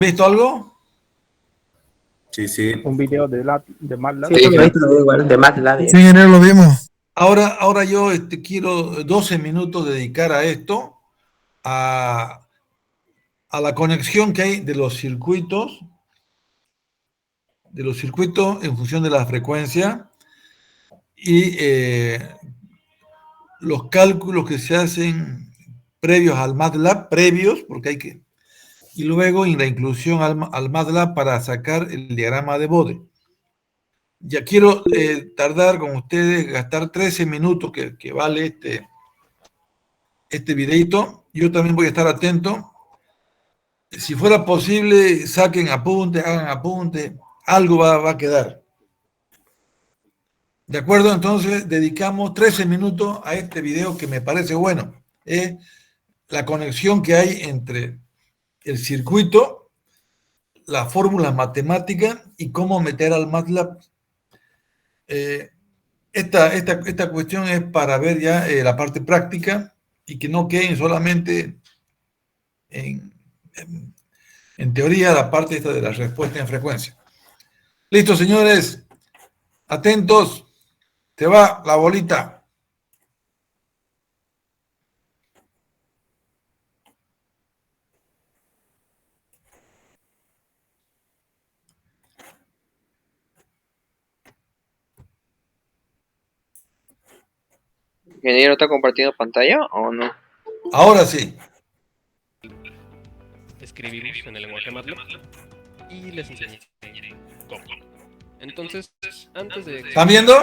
¿Visto algo? Sí, sí. Un video de MATLAB. Sí, igual, de MATLAB. Sí, ingeniero, lo vimos. Ahora yo quiero 12 minutos dedicar a esto, a la conexión que hay de los circuitos en función de la frecuencia y los cálculos que se hacen previos al MATLAB, porque hay que, y luego en la inclusión al MATLAB para sacar el diagrama de Bode. Ya quiero tardar con ustedes, gastar 13 minutos que vale este videito. Yo también voy a estar atento. Si fuera posible, saquen apuntes, hagan apuntes, algo va a quedar. ¿De acuerdo? Entonces, dedicamos 13 minutos a este video que me parece bueno. La conexión que hay entre el circuito, las fórmulas matemáticas y cómo meter al MATLAB. Esta cuestión es para ver ya la parte práctica y que no queden solamente en teoría la parte esta de la respuesta en frecuencia. Listo, señores. Atentos. Te va la bolita. ¿Ingeniero está compartiendo pantalla o no? Ahora sí. Escribimos en el lenguaje MATLAB y les enseñé cómo. Entonces, antes de... ¿Están viendo?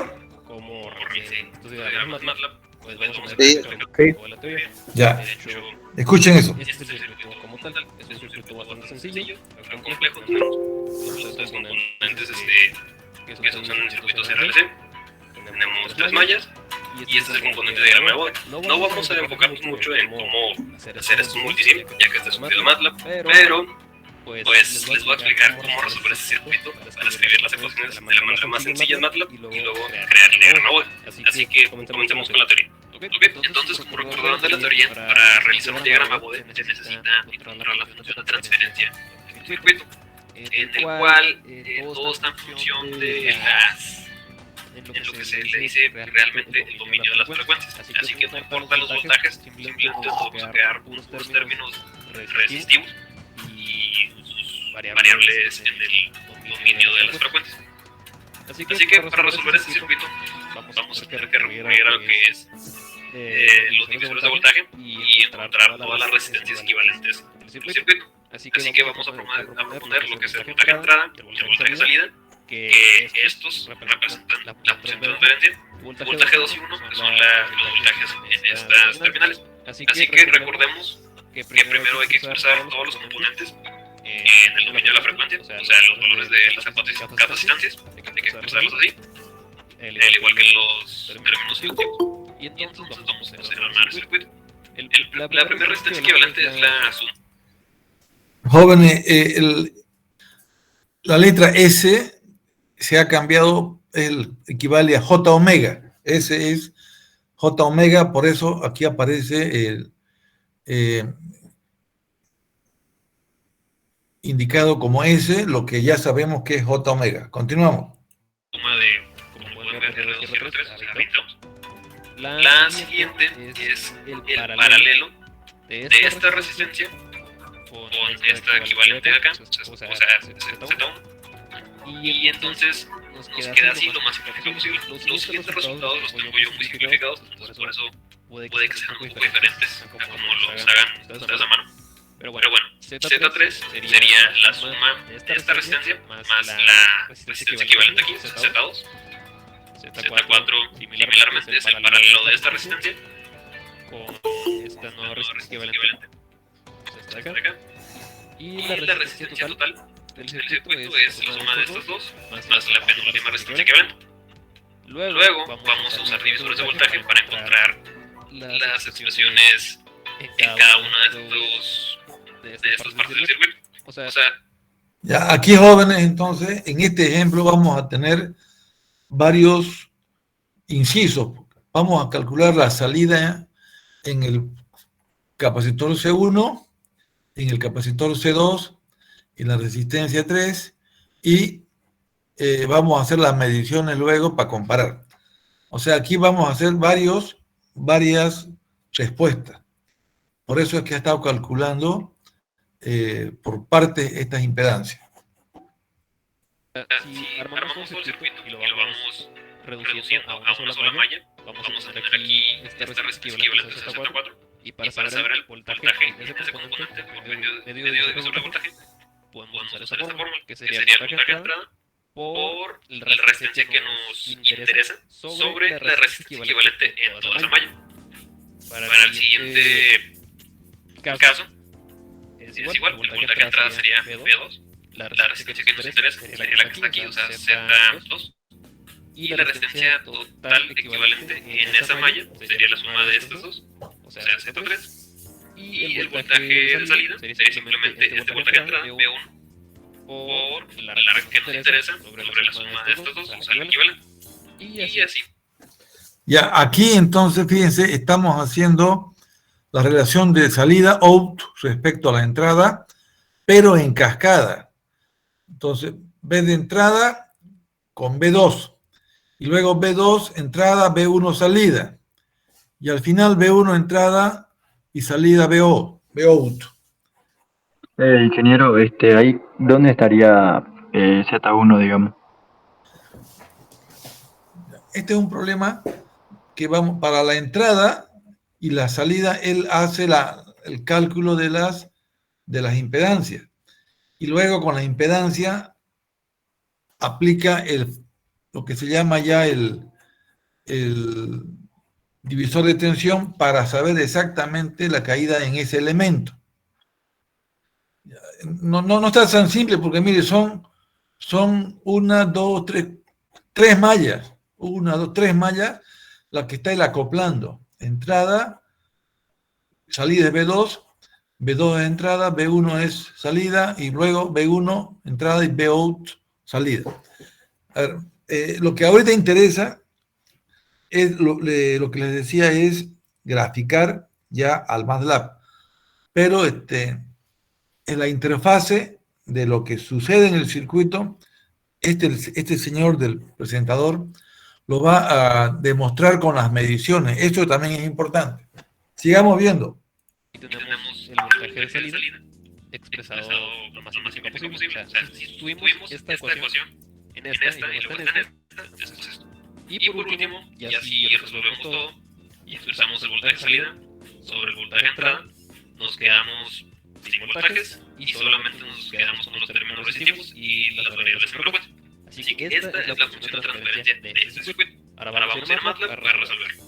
Cómo entonces diagramas MATLAB, pues vamos a Sí. ver la teoría. Ya. De hecho, Escuchen eso. este es el circuito como tal. Es un circuito bastante sencillo, pero complejo. Tenemos los tres componentes que son circuitos RLC. Tenemos tres mallas y este es el componente de diagrama de Bode. No vamos a enfocarnos mucho en cómo hacer esto multisim, ya que este es un video de MATLAB, pero pues les voy a explicar cómo resolver este circuito para escribir las ecuaciones de la manera más sencilla en MATLAB y luego crear el diagrama Bode. Así que comencemos con la teoría. Entonces, como recordaron de la teoría, para realizar un diagrama Bode se necesita encontrar la función de transferencia del circuito, en el cual todo está en función de en lo que se le dice realmente el dominio de las frecuencias. Así que no importa los voltajes, simplemente vamos a crear unos términos resistivos y sus variables en el dominio de las frecuencias. Así que para resolver este circuito vamos a tener que recurrir a lo que es los divisores de voltaje y encontrar todas las resistencias equivalentes del circuito. Así que vamos a poner lo que es el voltaje de entrada y el voltaje de salida, que estos representan la función de transferencia, voltaje 2 y 1, que son los voltajes en estas terminales. Así que recordemos que primero hay que expresar todos los componentes en el dominio de la frecuencia, o sea, los valores de las capacitancias, hay que expresarlos así, al igual que los términos inductivos. Y entonces vamos a hacer armar el circuito. La primera resistencia equivalente es la suma. Jóvenes, la letra S se ha cambiado, equivale a J omega. S es J omega, por eso aquí aparece indicado como S, lo que ya sabemos que es J omega. Continuamos. Suma de, como pueden ver, R2 y R3, o sea, 20 ohms. La siguiente es el paralelo de esta resistencia con esta equivalente de acá, o sea, Z1. Y entonces nos queda así lo más simplificado posible. Los siguientes resultados los tengo yo muy simplificados, entonces por eso puede que sean un poco diferentes a como los hagan ustedes a mano. Pero bueno, Z3 sería la suma de esta resistencia más la resistencia equivalente aquí, Z2. Z4 similarmente es el paralelo de esta resistencia con esta nueva resistencia equivalente, esta de acá. Y la resistencia total del circuito es la suma de estas dos más la penúltima resistencia equivalente. Luego vamos a usar divisores de voltaje para encontrar las expresiones en cada una de estas partes del circuito. O sea, ya, aquí, jóvenes, entonces, en este ejemplo vamos a tener varios incisos. Vamos a calcular la salida en el capacitor C1, en el capacitor C2, y la resistencia 3, y vamos a hacer las mediciones luego para comparar. O sea, aquí vamos a hacer varias respuestas. Por eso es que he estado calculando por parte estas impedancias. Si armamos un circuito y lo vamos reduciendo a una sola malla, vamos a tener aquí esta resistencia equivalente a Z4, y para saber el voltaje de ese componente, medio de sobre voltaje, podemos usar esa fórmula, que sería el voltaje de entrada por la resistencia que nos interesa sobre la resistencia equivalente en toda esa malla. Para el siguiente caso, es igual, el voltaje de entrada sería V2, la resistencia que nos interesa sería la que está aquí, o sea, Z2, y la resistencia total equivalente en esa malla sería la suma de estos dos, o sea, Z3, y el voltaje de salida sería simplemente este voltaje de entrada, V1, por la que nos interesa sobre la suma de estos dos, o sea, el equivalente, y así. Ya, aquí entonces, fíjense, estamos haciendo la relación de salida out respecto a la entrada, pero en cascada. Entonces, B de entrada con B2, y luego B2 entrada, B1 salida, y al final B1 entrada y salida BO out. Ingeniero, ahí, ¿dónde estaría Z1, digamos? Este es un problema que vamos para la entrada y la salida, él hace el cálculo de las impedancias. Y luego con la impedancia aplica lo que se llama ya el divisor de tensión para saber exactamente la caída en ese elemento. No está tan simple porque mire, son una, dos, tres mallas. Una, dos, tres mallas la que está él acoplando. Entrada, salida es B2, B2 es entrada, B1 es salida, y luego B1 entrada y B out salida. A ver, lo que ahorita interesa es lo que les decía es graficar ya al MATLAB, pero en la interfase de lo que sucede en el circuito, este señor del presentador lo va a demostrar con las mediciones. Esto también es importante. Sigamos viendo. Y tenemos el voltaje de salida expresado lo más simplificado posible. O sea, si tuvimos esta ecuación en esta y luego está en esta, esto es esto. Y por último, ya si resolvemos todo y expresamos el voltaje de salida sobre el voltaje de entrada, nos quedamos sin voltajes y solamente nos quedamos con los términos resistivos y las variables en frecuencia. Así que esta es la función de transferencia de este circuito. Ahora vamos a ir a MATLAB para resolverlo.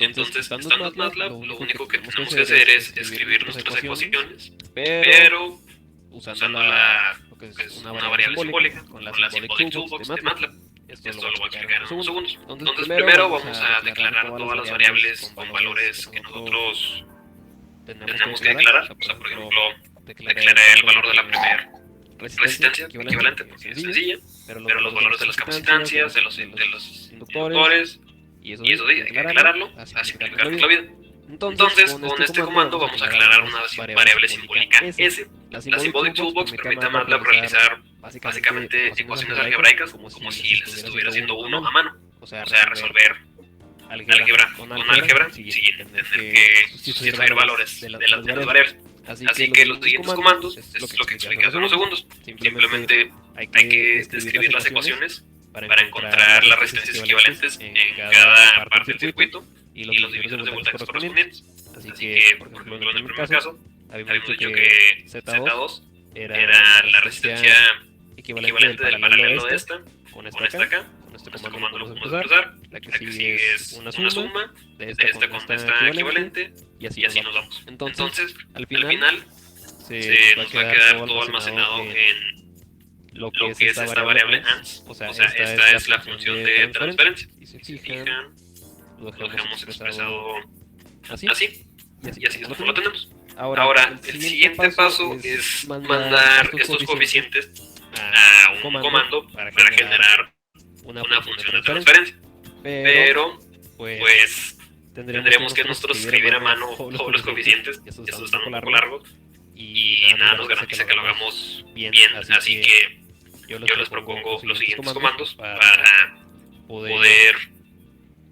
Entonces, estando en MATLAB, lo único que tenemos que hacer es escribir nuestras ecuaciones, pero usando lo que es una variable simbólica, con la symbolic toolbox de MATLAB. Esto lo voy a explicar en unos segundos. Entonces, primero vamos a declarar todas las variables con valores que nosotros tenemos que declarar. O sea, por ejemplo, declaré el valor de la primera resistencia equivalente, porque es sencilla, pero los valores de las capacitancias, de los inductores, y eso hay que declararlo, así que la vida. Entonces, con este comando vamos a aclarar una variable simbólica S. La Symbolic Toolbox permite a MATLAB realizar básicamente ecuaciones algebraicas como si las estuviera haciendo uno a mano. O sea, resolver álgebra con álgebra sin tener que sustituir valores de las variables. Así que los siguientes comandos es lo que expliqué hace unos segundos. Simplemente hay que describir las ecuaciones para encontrar las resistencias equivalentes en cada parte del circuito y los divisores de voltajes correspondientes. Así que, por ejemplo, en el primer caso, habíamos dicho que Z2 era la resistencia equivalente del paralelo de esta, con esta acá. Con este comando lo podemos expresar. La que sigue es una suma de esta con esta equivalente, y así nos vamos. Entonces, al final, se nos va a quedar todo almacenado en lo que es esta variable ANS. O sea, esta es la función de transferencia. Y si se fijan, lo dejamos expresado así. Y así es como lo tenemos. Ahora, el siguiente paso es mandar estos coeficientes a un comando para generar una función de transferencia. Pero, pues, tendríamos que nosotros escribir a mano todos los coeficientes, y eso está un poco largo. y nada nos garantiza que lo hagamos bien, así que yo les propongo los siguientes comandos para poder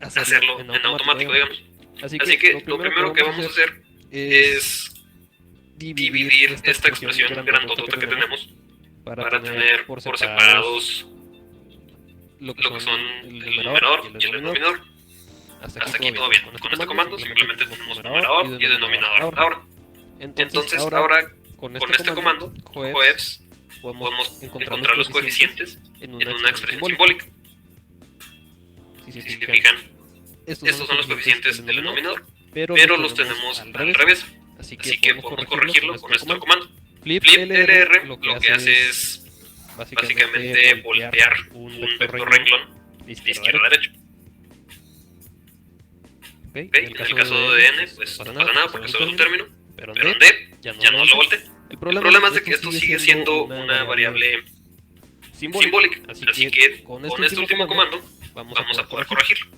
hacerlo en automático, digamos. Así que lo primero que vamos a hacer es dividir esta expresión grandota que tenemos para tener por separados lo que son el numerador y el denominador. Hasta aquí todo bien. Con este comando simplemente tenemos numerador y denominador. Ahora, entonces ahora con este comando, coefs, podemos encontrar los coeficientes en una expresión simbólica. Si se fijan, estos son los coeficientes del denominador, pero los tenemos al revés. Así que podemos corregirlo con nuestro comando. Flip LR lo que hace es básicamente voltear un vector renglón de izquierda a derecha. En el caso de n, pues no pasa nada porque solo es un término, pero en d ya no lo volteé. El problema es de que esto sigue siendo una variable simbólica, así que con este último comando vamos a poder corregirlo.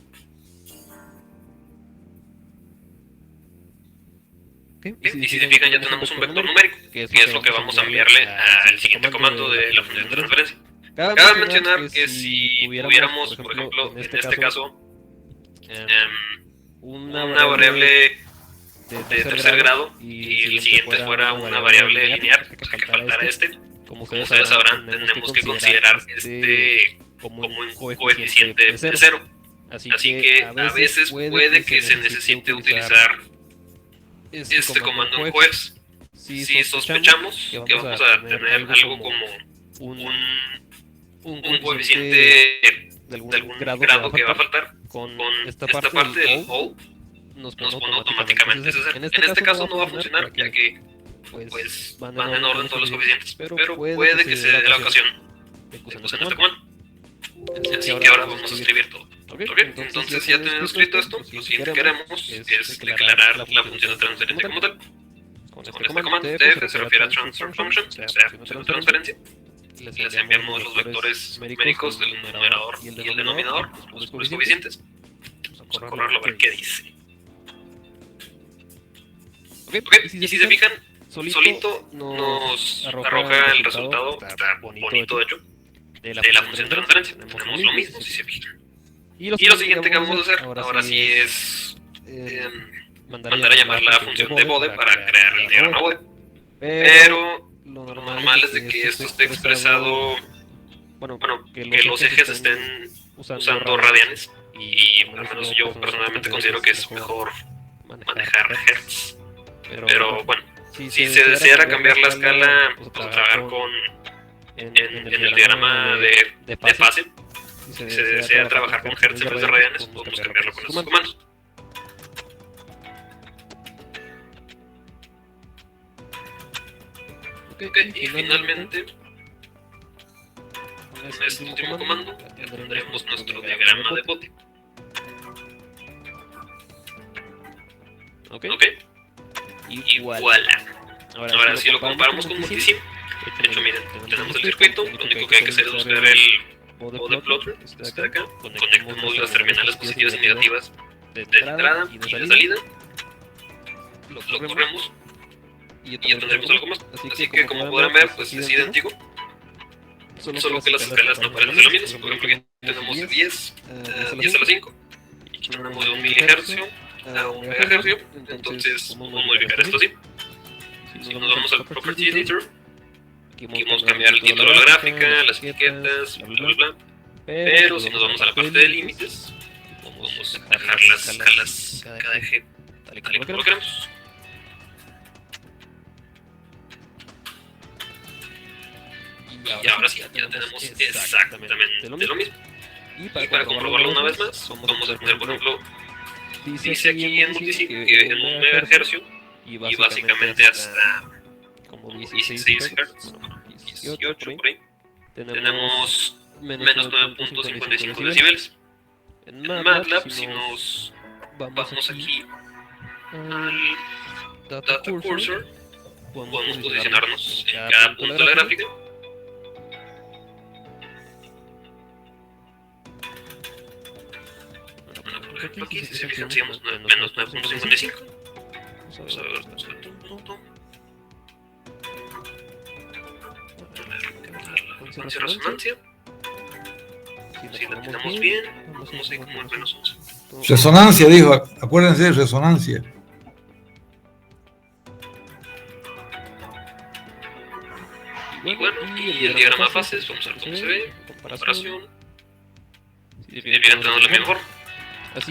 Y si se fijan, ya tenemos un vector numérico, que es lo que vamos a enviarle al siguiente comando de la función de transferencia. Cabe mencionar que si tuviéramos, por ejemplo, en este caso, una variable de tercer grado y el siguiente fuera una variable lineal, que faltara este, como ustedes sabrán, tenemos que considerar este como un coeficiente de 0. Así que a veces puede que se necesite utilizar este comando en coefs si sospechamos que vamos a tener algo como un coeficiente de algún grado que va a faltar. Con esta parte del O nos pone automáticamente ese 0. En este caso no va a funcionar, ya que pues van en orden todos los coeficientes, pero puede que se dé la ocasión de que usemos este comando. Así que ahora vamos a escribir todo. Entonces ya teniendo escrito esto, lo siguiente que haremos es declarar la función de transferencia como tal. Con este comando tf se refiere a transfer function, o sea, función de transferencia. Les enviamos los vectores numéricos del numerador y el denominador, los coeficientes. Vamos a correrlo a ver qué dice. Y si se fijan, solito nos arroja el resultado, está bonito de hecho, de la función de transferencia. Tenemos lo mismo si se fijan. Y lo siguiente que vamos a hacer ahora sí es mandar a llamar la función de bode para crear el diagrama bode. Pero lo normal es de que esto esté expresado, que los ejes estén usando radianes, y al menos yo personalmente considero que es mejor manejar hertz. Pero bueno, si se deseara cambiar la escala, pues trabajar en el diagrama de fase. Si se desea trabajar con hertz en vez de radianes, podemos cambiarlo con estos comandos. Y finalmente, con este último comando, ya tendremos nuestro diagrama de bote. Y voilà. Ahora si lo comparamos con Multisim, de hecho miren, tenemos el circuito, lo único que hay que hacer es buscar el bode plotter, este de acá, conectamos las terminales positivas y negativas de entrada y de salida, lo corremos y ya tendremos algo más. Así que como podrán ver, pues es idéntico, solo que las escalas no pueden ser las mismas. Por ejemplo, aquí tenemos 10 a la 5, y aquí tenemos de 1 milihercio a 1 megahercio, entonces podemos modificar esto así. Si nos vamos al Property Editor, aquí podemos cambiar el título de la gráfica, las etiquetas, bla bla bla. Pero si nos vamos a la parte de límites, podemos dejar las escalas cada eje tal y como lo queremos. Y ahora sí, ya tenemos exactamente lo mismo. Y para comprobarlo una vez más, vamos a poner, por ejemplo, dice aquí en Multisim que en 1 megahercio y básicamente hasta como 16 Hz, 18 por ahí, tenemos menos 9.55 decibeles. En MATLAB, si nos vamos aquí al Data Cursor, podemos posicionarnos en cada punto de la gráfica. Por ejemplo, aquí si se fijan, menos 9.55. Vamos a ver, 11 resonancia. Si la tenemos bien, vamos a ir como al menos 11. Resonancia, dijo, acuérdense de resonancia. Y bueno, y el diagrama de fases, vamos a ver cómo se ve, comparación. Debería tenerlo la mejor.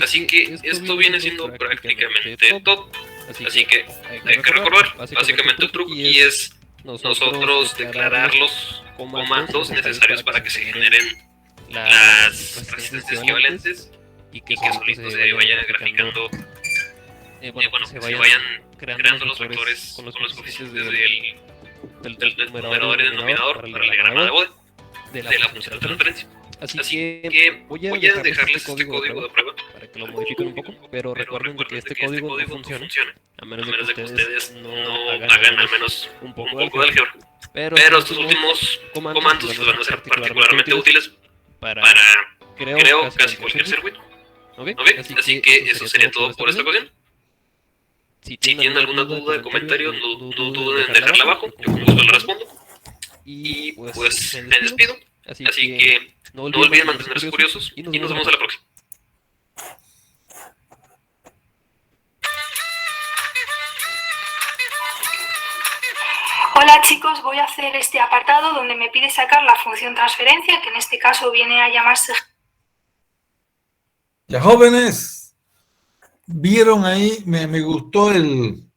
Así que esto viene siendo prácticamente todo. Así que hay que recordar, básicamente el truqui es nosotros declarar los comandos necesarios para que se generen las resistencias equivalentes y que solito se vaya graficando, se vayan creando los vectores con los coeficientes del numerador y denominador para el diagrama de Bode de la función de transferencia. Así que voy a dejarles este código de prueba para que lo modifiquen un poco, pero recuerden que este código no funciona a menos de que ustedes no hagan al menos un poco de álgebra. Pero estos últimos comandos van a ser particularmente útiles para, creo, casi cualquier circuito. Así que eso sería todo por esta ocasión. Si tienen alguna duda o comentario, no duden en dejarla abajo, yo con gusto la respondo. Y pues me despido. Así que no olviden mantenerse curiosos y nos vemos a la próxima. Hola chicos, voy a hacer este apartado donde me pide sacar la función transferencia, que en este caso viene a llamarse... Ya jóvenes, vieron ahí, me gustó el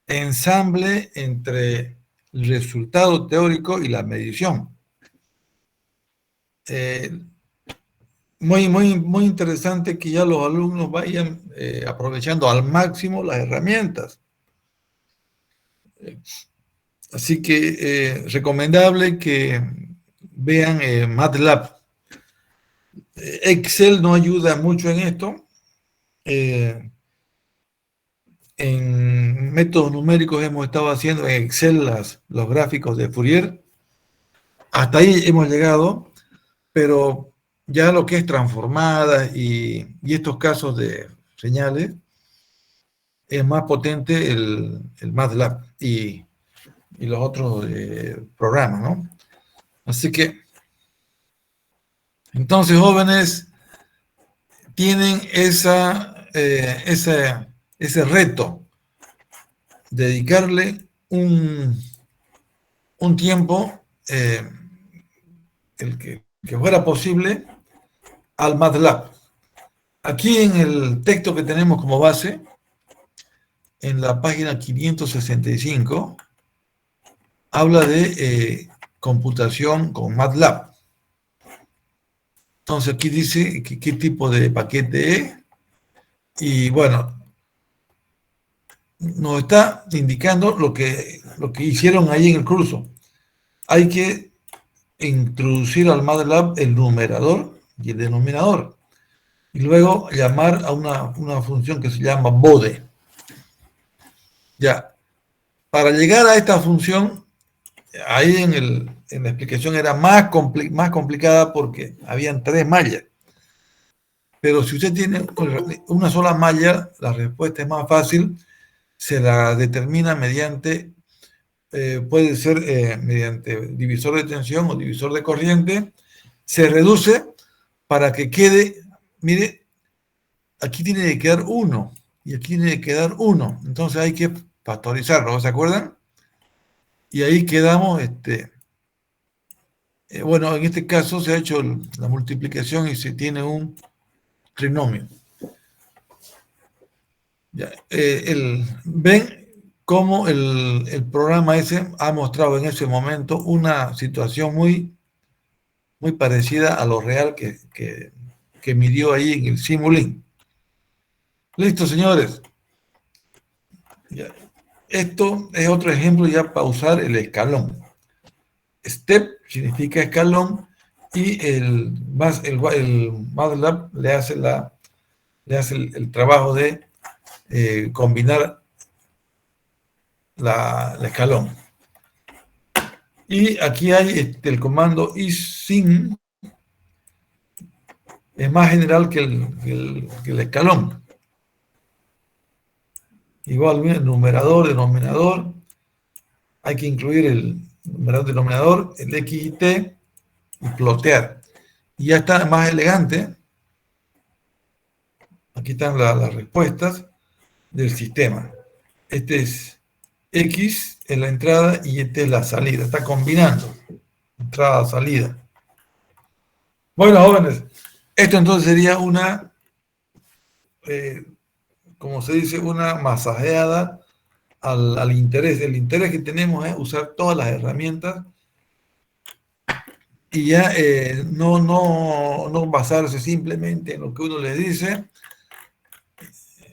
ensamble entre el resultado teórico y la medición. Muy interesante que ya los alumnos vayan aprovechando al máximo las herramientas. Así que recomendable que vean MATLAB. Excel no ayuda mucho en esto. En métodos numéricos hemos estado haciendo en Excel los gráficos de Fourier. Hasta ahí hemos llegado, pero ya lo que es transformadas y estos casos de señales, es más potente el MATLAB y los otros programas, ¿no? Así que, entonces, jóvenes, tienen ese reto, dedicarle un tiempo, el que fuera posible, al MATLAB. Aquí en el texto que tenemos como base, en la página 565, habla de computación con MATLAB. Entonces aquí dice qué tipo de paquete es, y bueno, nos está indicando lo que hicieron ahí en el curso. Hay que introducir al MATLAB el numerador y el denominador, y luego llamar a una función que se llama Bode. Ya, para llegar a esta función, ahí en la explicación era más complicada porque habían 3 mallas. Pero si usted tiene una sola malla, la respuesta es más fácil, se la determina mediante, puede ser mediante divisor de tensión o divisor de corriente, se reduce para que quede, mire, aquí tiene que quedar 1 y aquí tiene que quedar 1, entonces hay que factorizarlo, ¿se acuerdan? Y ahí quedamos, bueno, en este caso se ha hecho la multiplicación y se tiene un trinomio. Ya, ven cómo el programa ese ha mostrado en ese momento una situación muy parecida a lo real que midió ahí en el Simulink. Listo, señores. Ya. Esto es otro ejemplo ya para usar el escalón. Step significa escalón y el MATLAB le hace el trabajo de combinar la escalón. Y aquí hay el comando isIn, es más general que el escalón. Igual, el numerador, denominador, hay que incluir numerador, denominador, el X y T, y plotear. Y ya está más elegante. Aquí están las respuestas del sistema. Este es X en la entrada y este es la salida. Está combinando entrada, salida. Bueno, jóvenes, esto entonces sería una, como se dice, una masajeada al interés. El interés que tenemos es usar todas las herramientas y ya no basarse simplemente en lo que uno le dice.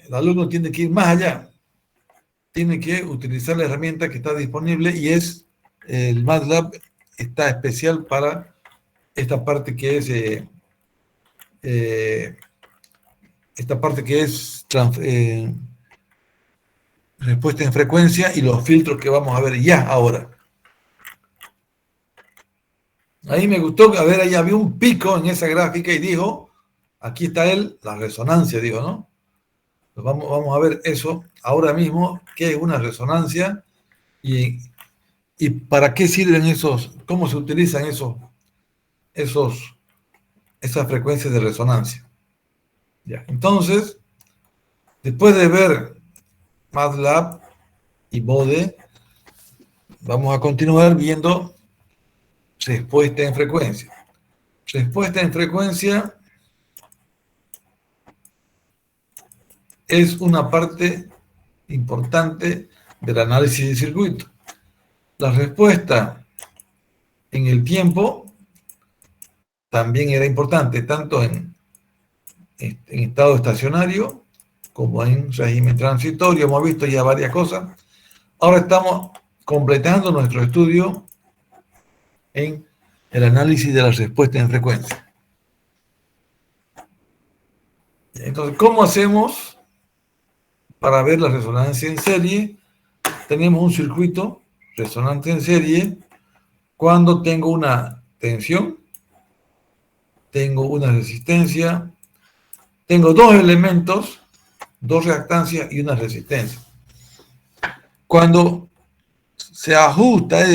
El alumno tiene que ir más allá. Tiene que utilizar la herramienta que está disponible y es el MATLAB está especial para esta parte que es respuesta en frecuencia y los filtros que vamos a ver ya ahora. Ahí me gustó, a ver, ahí había un pico en esa gráfica y dijo, aquí está la resonancia, digo, ¿no? Pues vamos a ver eso ahora mismo, qué es una resonancia y para qué sirven cómo se utilizan esas frecuencias de resonancia. Ya, entonces, después de ver MATLAB y Bode, vamos a continuar viendo respuesta en frecuencia. Respuesta en frecuencia es una parte importante del análisis de circuito. La respuesta en el tiempo también era importante, tanto en estado estacionario como en régimen transitorio. Hemos visto ya varias cosas. Ahora estamos completando nuestro estudio en el análisis de la respuesta en frecuencia. Entonces, ¿cómo hacemos para ver la resonancia en serie? Tenemos un circuito resonante en serie cuando tengo una tensión, tengo una resistencia, tengo dos elementos, dos reactancias y una resistencia. Cuando se ajusta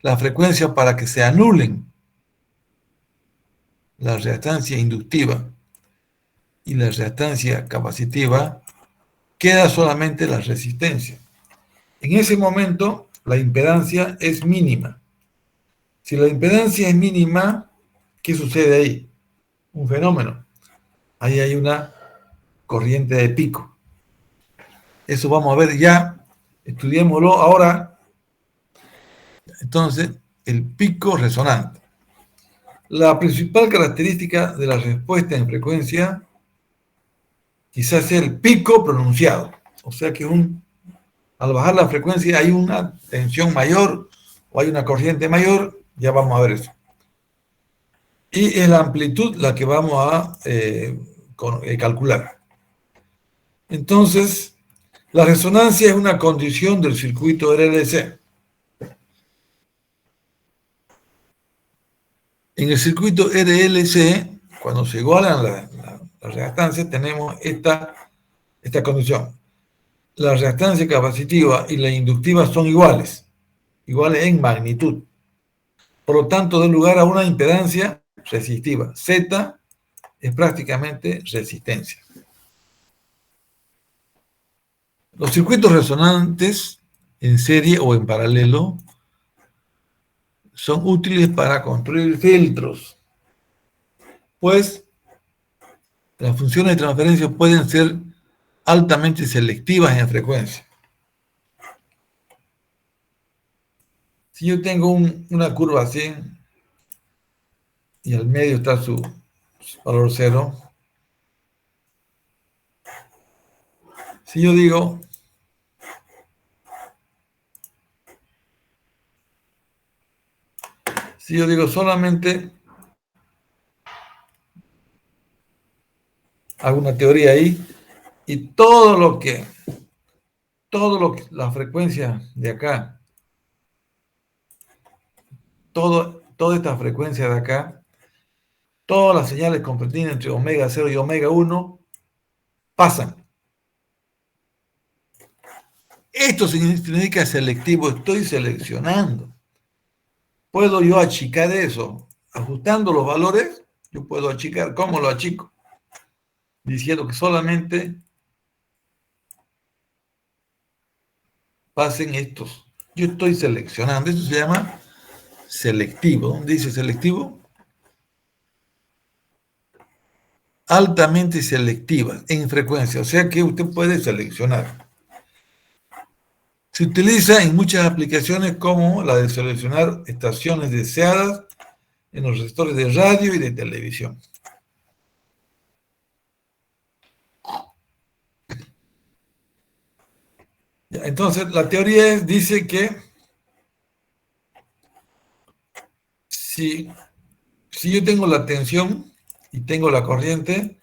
la frecuencia para que se anulen la reactancia inductiva y la reactancia capacitiva, queda solamente la resistencia. En ese momento, la impedancia es mínima. Si la impedancia es mínima, ¿qué sucede ahí? Un fenómeno. Ahí hay una corriente de pico. Eso vamos a ver ya. Estudiémoslo ahora. Entonces, el pico resonante. La principal característica de la respuesta en frecuencia quizás sea el pico pronunciado. O sea que al bajar la frecuencia hay una tensión mayor o hay una corriente mayor. Ya vamos a ver eso. Y es la amplitud la que vamos a calcular. Entonces, la resonancia es una condición del circuito RLC. En el circuito RLC, cuando se igualan las reactancias, tenemos esta condición. La reactancia capacitiva y la inductiva son iguales en magnitud. Por lo tanto, da lugar a una impedancia resistiva. Z es prácticamente resistencia. Los circuitos resonantes en serie o en paralelo son útiles para construir filtros, pues las funciones de transferencia pueden ser altamente selectivas en frecuencia. Si yo tengo una curva así y al medio está su valor cero, si yo digo solamente hago una teoría ahí y todo lo que la frecuencia de acá, toda esta frecuencia de acá, todas las señales comprendidas entre omega 0 y omega 1 pasan. Esto significa selectivo, estoy seleccionando. ¿Puedo yo achicar eso? Ajustando los valores, yo puedo achicar. ¿Cómo lo achico? Diciendo que solamente pasen estos. Yo estoy seleccionando. Esto se llama selectivo. ¿Dónde dice selectivo? Altamente selectiva en frecuencia. O sea que usted puede seleccionar. Se utiliza en muchas aplicaciones como la de seleccionar estaciones deseadas en los receptores de radio y de televisión. Entonces, la teoría dice que si yo tengo la tensión y tengo la corriente,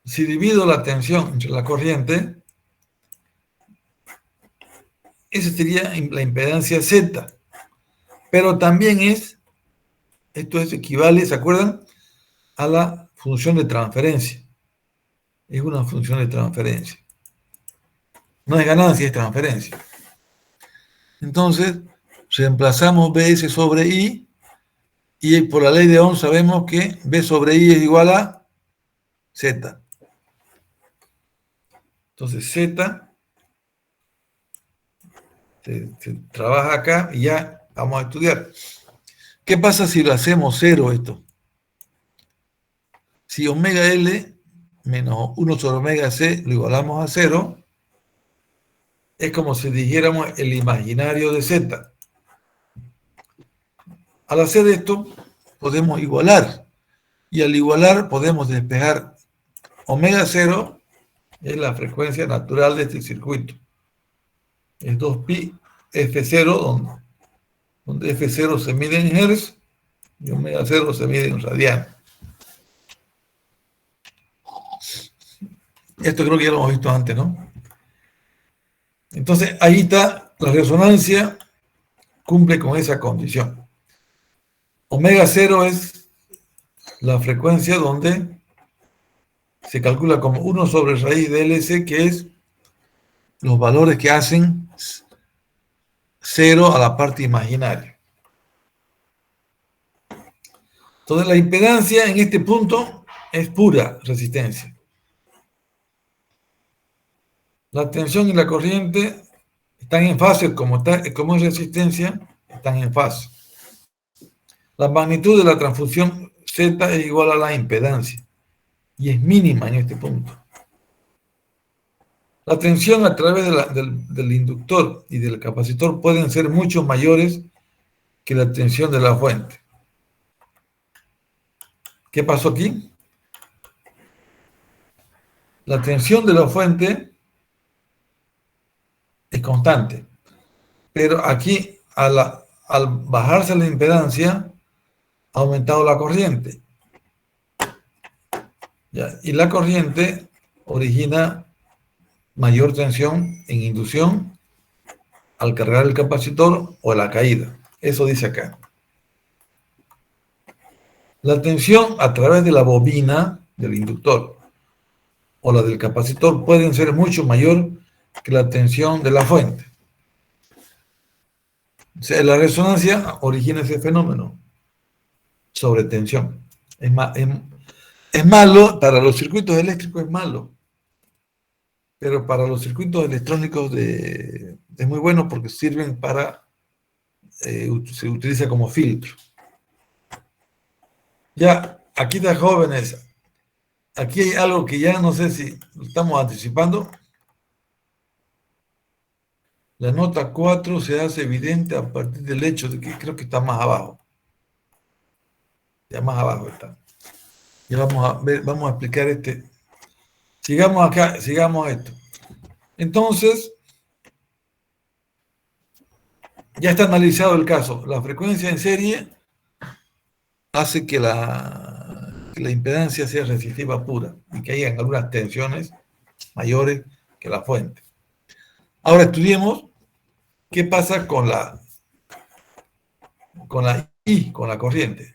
si divido la tensión entre la corriente, esa sería la impedancia Z. Pero también esto equivale, ¿se acuerdan? A la función de transferencia. Es una función de transferencia. No es ganancia, es transferencia. Entonces, reemplazamos BS sobre I, y por la ley de Ohm sabemos que B sobre I es igual a Z. Entonces, Z se trabaja acá y ya vamos a estudiar. ¿Qué pasa si lo hacemos cero esto? Si omega L menos 1 sobre omega C lo igualamos a 0, es como si dijéramos el imaginario de Z. Al hacer esto, podemos igualar. Y al igualar, podemos despejar omega 0, es la frecuencia natural de este circuito. Es 2pi F0, donde F0 se mide en Hz y omega 0 se mide en radianes. Esto creo que ya lo hemos visto antes, ¿no? Entonces, ahí está, la resonancia cumple con esa condición. Omega 0 es la frecuencia donde se calcula como 1 sobre raíz de LC, que es los valores que hacen 0 a la parte imaginaria. Entonces, la impedancia en este punto es pura resistencia. La tensión y la corriente están en fase, como es resistencia, están en fase. La magnitud de la transfusión Z es igual a la impedancia y es mínima en este punto. La tensión a través del inductor y del capacitor pueden ser mucho mayores que la tensión de la fuente. ¿Qué pasó aquí? La tensión de la fuente es constante, pero aquí al bajarse la impedancia ha aumentado la corriente. ¿Ya? Y la corriente origina mayor tensión en inducción al cargar el capacitor o la caída. Eso dice acá. La tensión a través de la bobina del inductor o la del capacitor pueden ser mucho mayor que la tensión de la fuente. O sea, la resonancia origina ese fenómeno sobre tensión. Es malo, para los circuitos eléctricos es malo, pero para los circuitos electrónicos es muy bueno porque sirven para, se utiliza como filtro. Ya, aquí está, jóvenes, aquí hay algo que ya no sé si lo estamos anticipando. La nota 4 se hace evidente a partir del hecho de que creo que está más abajo. Ya más abajo está. Ya vamos a ver, vamos a explicar Sigamos acá, sigamos esto. Entonces, ya está analizado el caso. La frecuencia en serie hace que la impedancia sea resistiva pura y que haya algunas tensiones mayores que la fuente. Ahora estudiemos qué pasa con la I, con la corriente.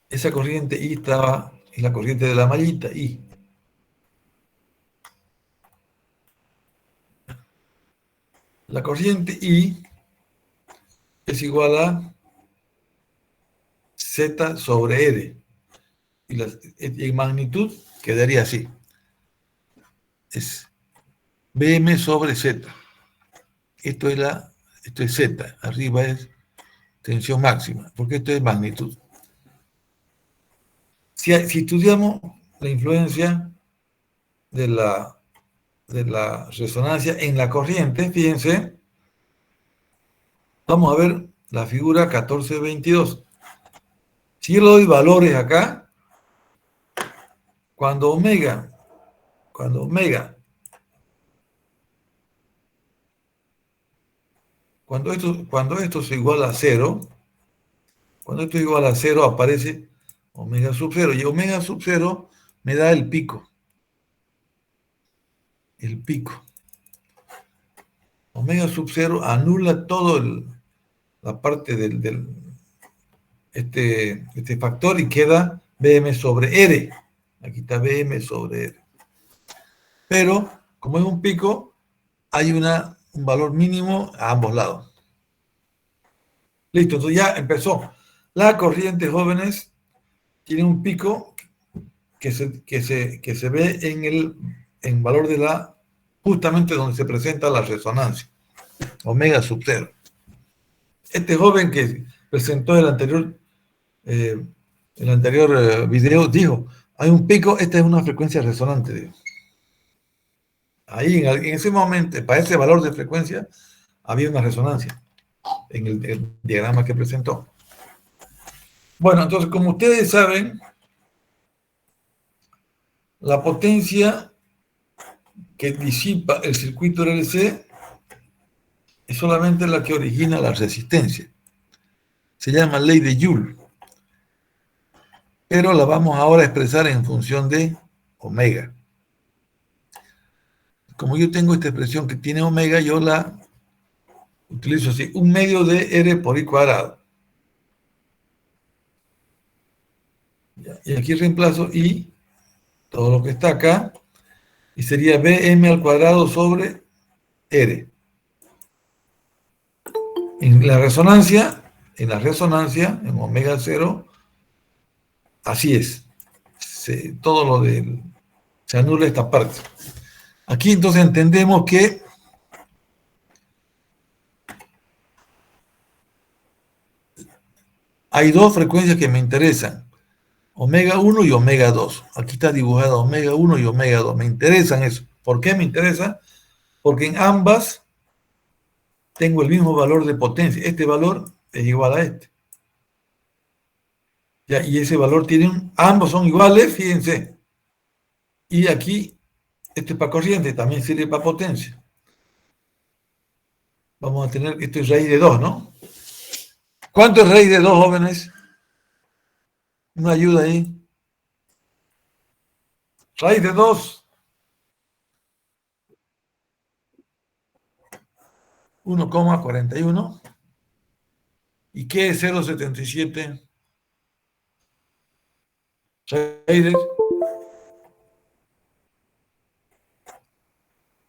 Esa corriente I es la corriente de la mallita I. La corriente I es igual a Z sobre R. Y en magnitud quedaría así. Es Bm sobre Z. Esto es Z. Arriba es tensión máxima, porque esto es magnitud. Si estudiamos la influencia de la resonancia en la corriente, fíjense, vamos a ver la figura 1422. Si yo le doy valores acá, cuando esto es igual a 0, cuando esto es igual a 0 aparece omega sub 0, y omega sub 0 me da el pico. El pico. Omega sub 0 anula todo la parte este factor y queda Bm sobre R. Aquí está Bm sobre R. Pero, como es un pico, hay un valor mínimo a ambos lados. Listo, entonces ya empezó. La corriente, jóvenes, tiene un pico que se ve en valor de justamente donde se presenta la resonancia, omega sub 0. Este joven que presentó el anterior video dijo, hay un pico, esta es una frecuencia resonante, dijo. Ahí, en ese momento, para ese valor de frecuencia, había una resonancia en el diagrama que presentó. Bueno, entonces, como ustedes saben, la potencia que disipa el circuito RLC es solamente la que origina la resistencia. Se llama ley de Joule. Pero la vamos ahora a expresar en función de omega. Como yo tengo esta expresión que tiene omega, yo la utilizo así, 1/2 de R por I cuadrado. Y aquí reemplazo I, todo lo que está acá, y sería Bm al cuadrado sobre R. En la resonancia, en omega 0, así es. Se anula esta parte. Aquí entonces entendemos que hay dos frecuencias que me interesan, omega 1 y omega 2. Aquí está dibujada omega 1 y omega 2. Me interesan eso. ¿Por qué me interesa? Porque en ambas tengo el mismo valor de potencia. Este valor es igual a este. Ya, y ese valor ambos son iguales, fíjense. Y aquí, esto es para corriente, también sirve para potencia. Vamos a tener, esto es raíz de 2, ¿no? ¿Cuánto es raíz de 2, jóvenes? Una ayuda ahí. Raíz de 2. 1,41. ¿Y qué es 0,77? Raíz.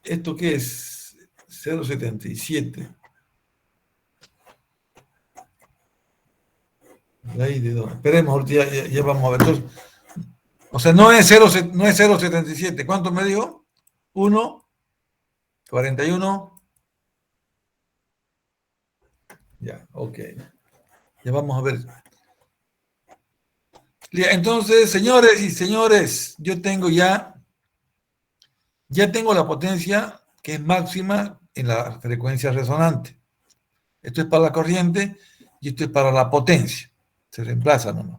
¿Esto qué es? 0,77. Raíz de 2. Esperemos, ya vamos a ver. Entonces, o sea, no es 0,77. ¿Cuánto me dijo? 1,41. Ya, ok. Ya vamos a ver. Entonces, señores y señores, yo tengo ya tengo la potencia que es máxima en la frecuencia resonante. Esto es para la corriente y esto es para la potencia. Se reemplaza nomás.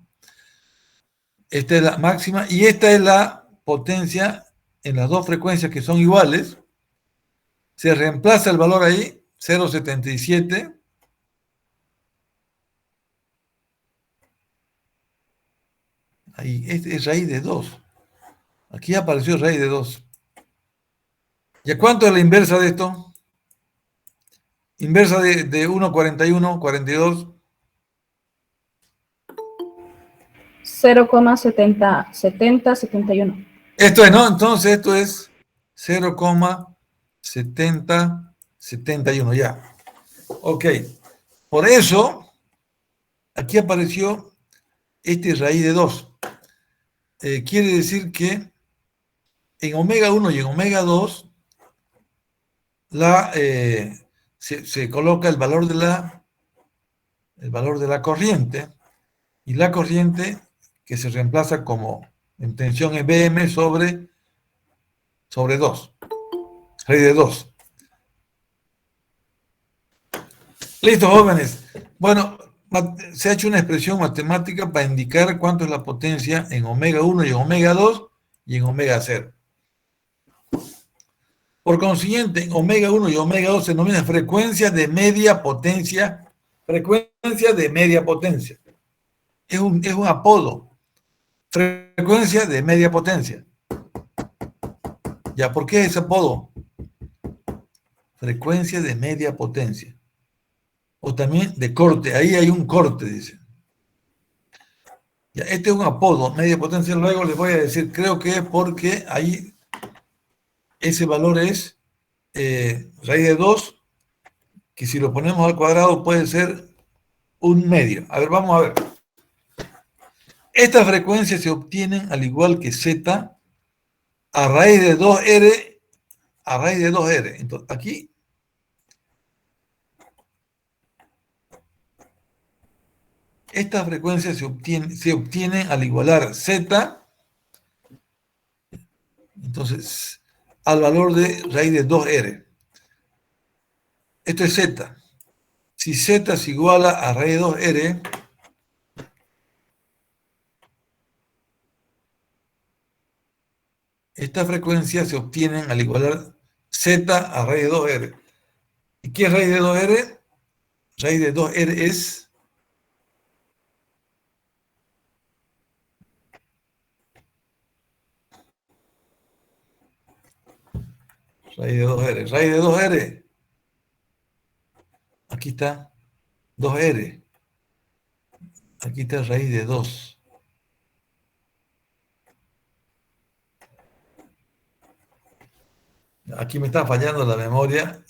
Esta es la máxima y esta es la potencia en las dos frecuencias que son iguales. Se reemplaza el valor ahí, 0,77. Ahí, este es raíz de 2. Aquí apareció raíz de 2. ¿Y a cuánto es la inversa de esto? Inversa de 1,41, 42. 0,7071. Esto es, ¿no? Entonces esto es 0,7071. 71, ya. Ok. Por eso, aquí apareció este raíz de 2. Quiere decir que en omega 1 y en omega 2 se coloca el valor de la corriente, y la corriente que se reemplaza como en tensión es Bm sobre 2, raíz de 2. Listo, jóvenes. Bueno, se ha hecho una expresión matemática para indicar cuánto es la potencia en omega 1 y en omega 2 y en omega 0. Por consiguiente, en omega 1 y omega 2 se denomina frecuencia de media potencia. Frecuencia de media potencia. Es un apodo. Frecuencia de media potencia. ¿Ya por qué ese apodo? Frecuencia de media potencia. O también de corte. Ahí hay un corte, dice. Ya, este es un apodo, media potencia. Luego les voy a decir, creo que es porque ahí ese valor es raíz de 2, que si lo ponemos al cuadrado puede ser un medio. A ver, vamos a ver. Estas frecuencias se obtienen al igual que Z a raíz de 2R a raíz de 2R. Entonces, aquí estas frecuencias se obtienen al igualar Z, entonces, al valor de raíz de 2R. Esto es Z. Si Z se iguala a raíz de 2R, estas frecuencias se obtienen al igualar Z a raíz de 2R. ¿Y qué es raíz de 2R? Raíz de 2R es raíz de 2R. Raíz de 2R. Aquí está 2R. Aquí está raíz de 2. Aquí me está fallando la memoria.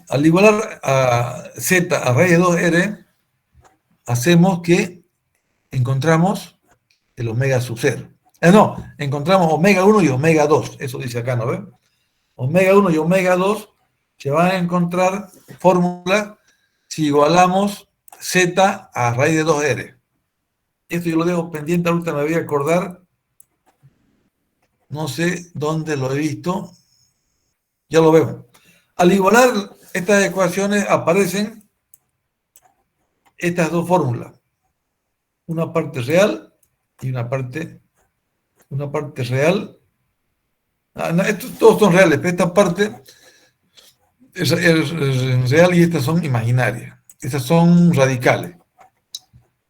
Al igualar a Z a raíz de 2R, hacemos que encontramos el omega sub 0. Encontramos omega 1 y omega 2. Eso dice acá, ¿no ven? Omega 1 y omega 2 se van a encontrar fórmula si igualamos Z a raíz de 2R. Esto yo lo dejo pendiente, ahorita me voy a acordar. No sé dónde lo he visto. Ya lo vemos. Al igualar estas ecuaciones aparecen estas dos fórmulas. Una parte real y una parte real. Estos todos son reales, pero esta parte es real y estas son imaginarias. Estas son radicales.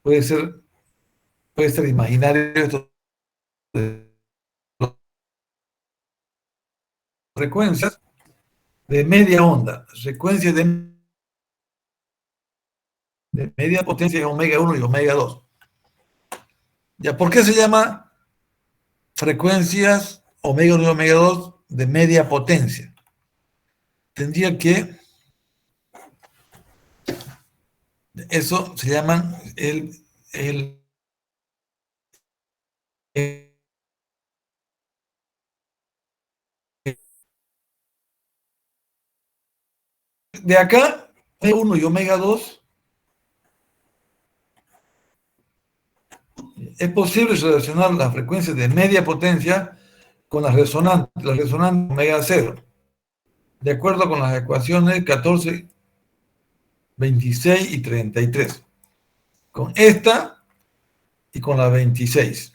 Puede ser imaginario esto. Frecuencias de media onda, frecuencias de media potencia omega 1 y omega 2. ¿Ya por qué se llama frecuencias omega 1 y omega 2 de media potencia? Tendría que eso se llaman de acá, omega 1 y omega 2, es posible relacionar las frecuencias de media potencia con las resonantes omega 0, de acuerdo con las ecuaciones 14, 26 y 33. Con esta y con la 26.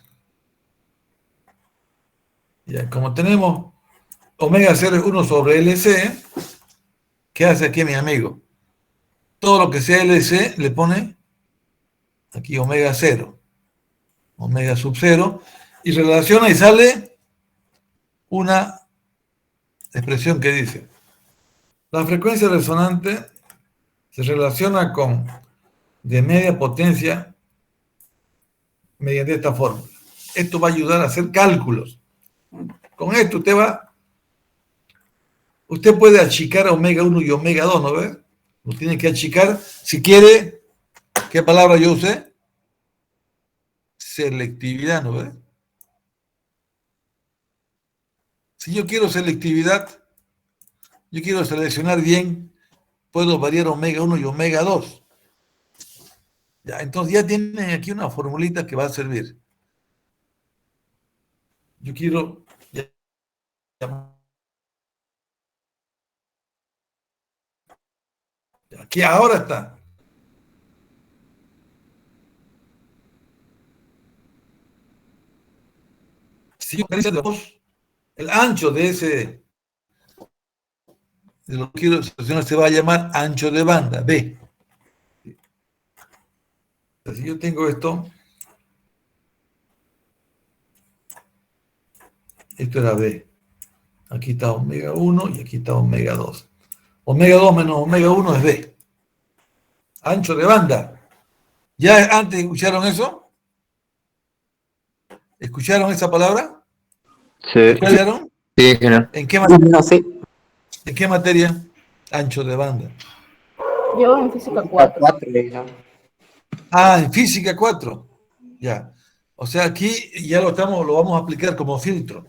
Ya, como tenemos omega 0 es 1 sobre LC, ¿qué hace aquí mi amigo? Todo lo que sea LC le pone aquí omega 0, omega sub 0, y relaciona y sale una expresión que dice: la frecuencia resonante se relaciona con de media potencia mediante esta fórmula. Esto va a ayudar a hacer cálculos. Con esto usted va Usted puede achicar omega 1 y omega 2, ¿no ve? Lo tiene que achicar. Si quiere, ¿qué palabra yo usé? Selectividad, ¿no ve? Si yo quiero selectividad, yo quiero seleccionar bien, puedo variar omega 1 y omega 2. Ya, entonces ya tienen aquí una formulita que va a servir. Yo quiero... Aquí ahora está. Si yo el ancho de ese, de lo que quiero seleccionar, se va a llamar ancho de banda, B. Si yo tengo esto, esto era B. Aquí está omega 1 y aquí está omega 2. Omega 2 menos omega 1 es B. Ancho de banda. ¿Ya antes escucharon eso? ¿Escucharon esa palabra? Sí. ¿Escucharon? Sí, general. ¿En qué materia? No, sí. ¿En qué materia? Ancho de banda. Yo en física 4. 4 le dije. Ah, en física 4. Ya. O sea, aquí ya lo vamos a aplicar como filtro.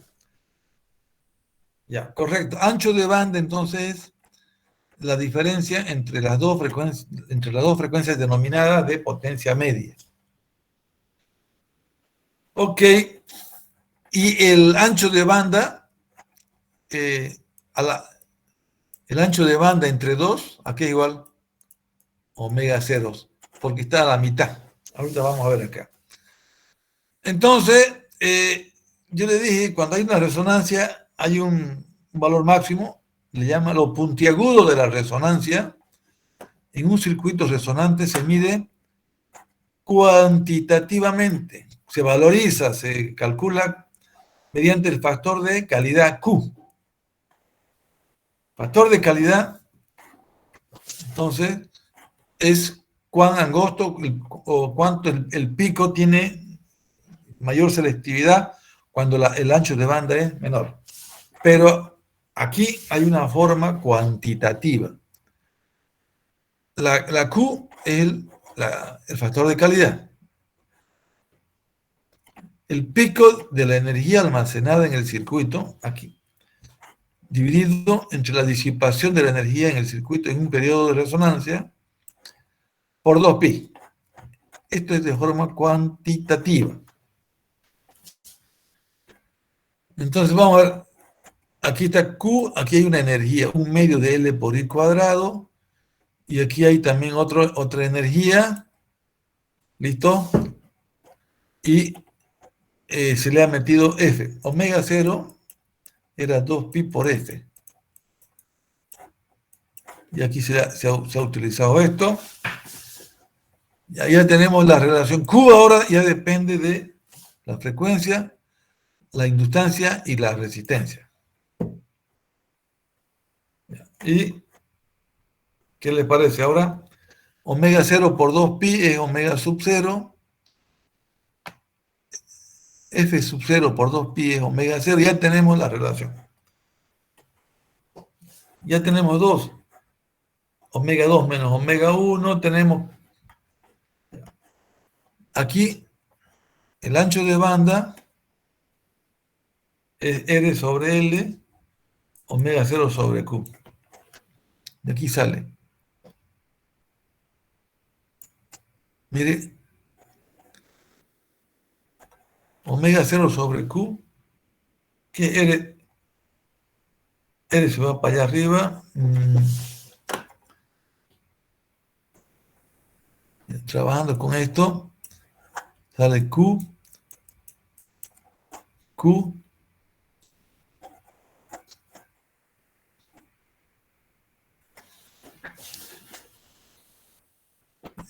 Ya, correcto. Ancho de banda, entonces, la diferencia entre las dos frecuencias denominadas de potencia media. Ok. Y el ancho de banda, el ancho de banda entre 2, aquí es igual omega 0, porque está a la mitad. Ahorita vamos a ver acá. Entonces, yo le dije, cuando hay una resonancia, hay un valor máximo, le llama lo puntiagudo de la resonancia. En un circuito resonante se mide cuantitativamente, se valoriza, se calcula mediante el factor de calidad Q. Factor de calidad, entonces, es cuán angosto o cuánto el pico tiene mayor selectividad cuando el ancho de banda es menor. Pero aquí hay una forma cuantitativa. La Q es el factor de calidad. El pico de la energía almacenada en el circuito, aquí, dividido entre la disipación de la energía en el circuito en un periodo de resonancia, por 2pi. Esto es de forma cuantitativa. Entonces vamos a ver, aquí está Q, aquí hay una energía, un medio de L por I cuadrado, y aquí hay también otra energía, ¿listo? Y se le ha metido F. Omega 0 era 2pi por F. Y aquí se ha utilizado esto. Ya tenemos la relación Q, ahora ya depende de la frecuencia, la inductancia y la resistencia. ¿Y qué les parece? Ahora, omega 0 por 2pi es omega sub 0. F sub 0 por 2pi es omega 0. Ya tenemos la relación. Ya tenemos 2. Omega 2 menos omega 1. Tenemos aquí el ancho de banda es R sobre L, omega 0 sobre Q. De aquí sale. Mire, omega 0 sobre Q, que R se va para allá arriba. Trabajando con esto, sale Q,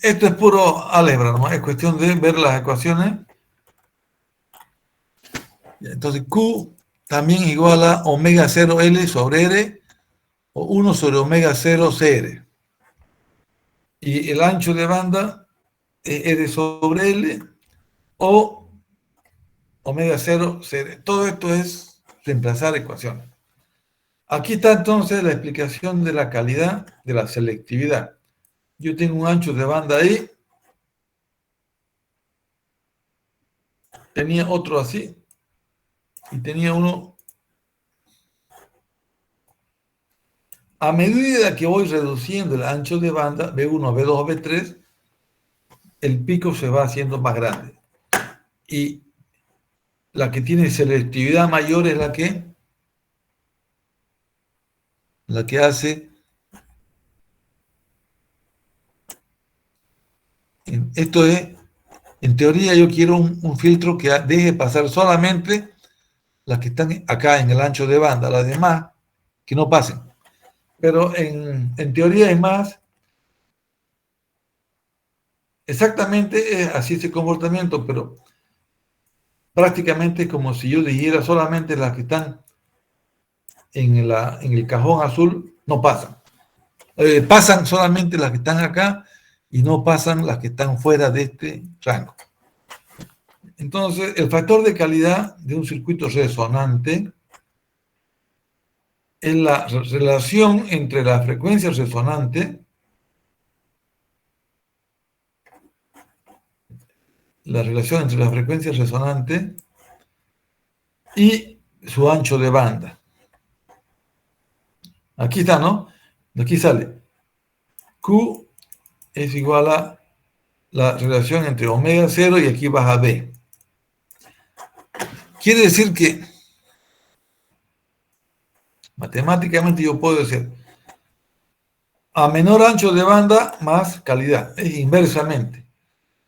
esto es puro álgebra, ¿no? Es cuestión de ver las ecuaciones. Entonces Q también igual a omega 0 L sobre R o 1 sobre omega 0 CR. Y el ancho de banda es R sobre L o omega 0 CR. Todo esto es reemplazar ecuaciones. Aquí está entonces la explicación de la calidad de la selectividad. Yo tengo un ancho de banda ahí. Tenía otro así. Y tenía uno. A medida que voy reduciendo el ancho de banda, B1, B2, B3, el pico se va haciendo más grande. Y la que tiene selectividad mayor es la que hace. Esto es, en teoría yo quiero un filtro que deje pasar solamente las que están acá en el ancho de banda, las demás que no pasen. Pero en teoría es más, exactamente es así ese comportamiento, pero prácticamente es como si yo dijera solamente las que están en el cajón azul no pasan. Pasan solamente las que están acá y no pasan las que están fuera de este rango. Entonces, el factor de calidad de un circuito resonante es la relación entre la frecuencia resonante, y su ancho de banda. Aquí está, ¿no? De aquí sale. Q es igual a la relación entre omega 0 y aquí baja B. Quiere decir que matemáticamente yo puedo decir a menor ancho de banda más calidad. Es inversamente.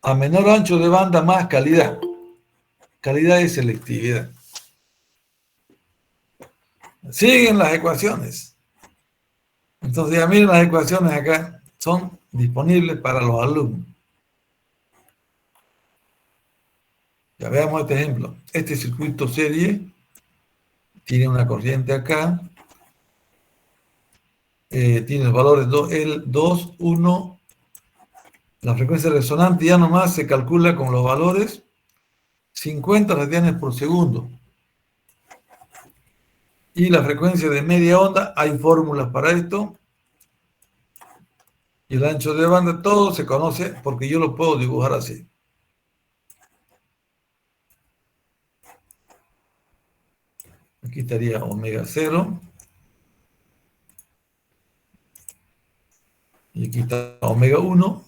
A menor ancho de banda más calidad. Calidad es selectividad. Siguen las ecuaciones. Entonces ya miren las ecuaciones acá. Son disponibles para los alumnos. Ya veamos este ejemplo. Este circuito serie tiene una corriente acá. Tiene los valores 2, 1. La frecuencia resonante ya nomás se calcula con los valores 50 radianes por segundo. Y la frecuencia de media onda, hay fórmulas para esto. Y el ancho de banda, todo se conoce porque yo lo puedo dibujar así. Aquí estaría omega 0. Y aquí está omega 1.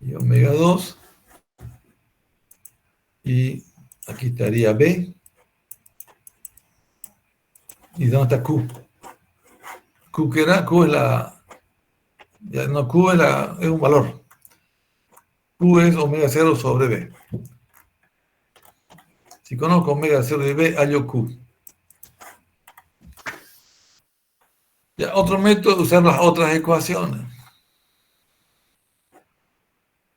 Y omega 2. Y aquí estaría B. ¿Y dónde está Q? Q que era, Q es la... Ya, no, Q es un valor. Q es omega 0 sobre B. Si conozco omega 0 de B, hallo Q. Ya, otro método es usar las otras ecuaciones.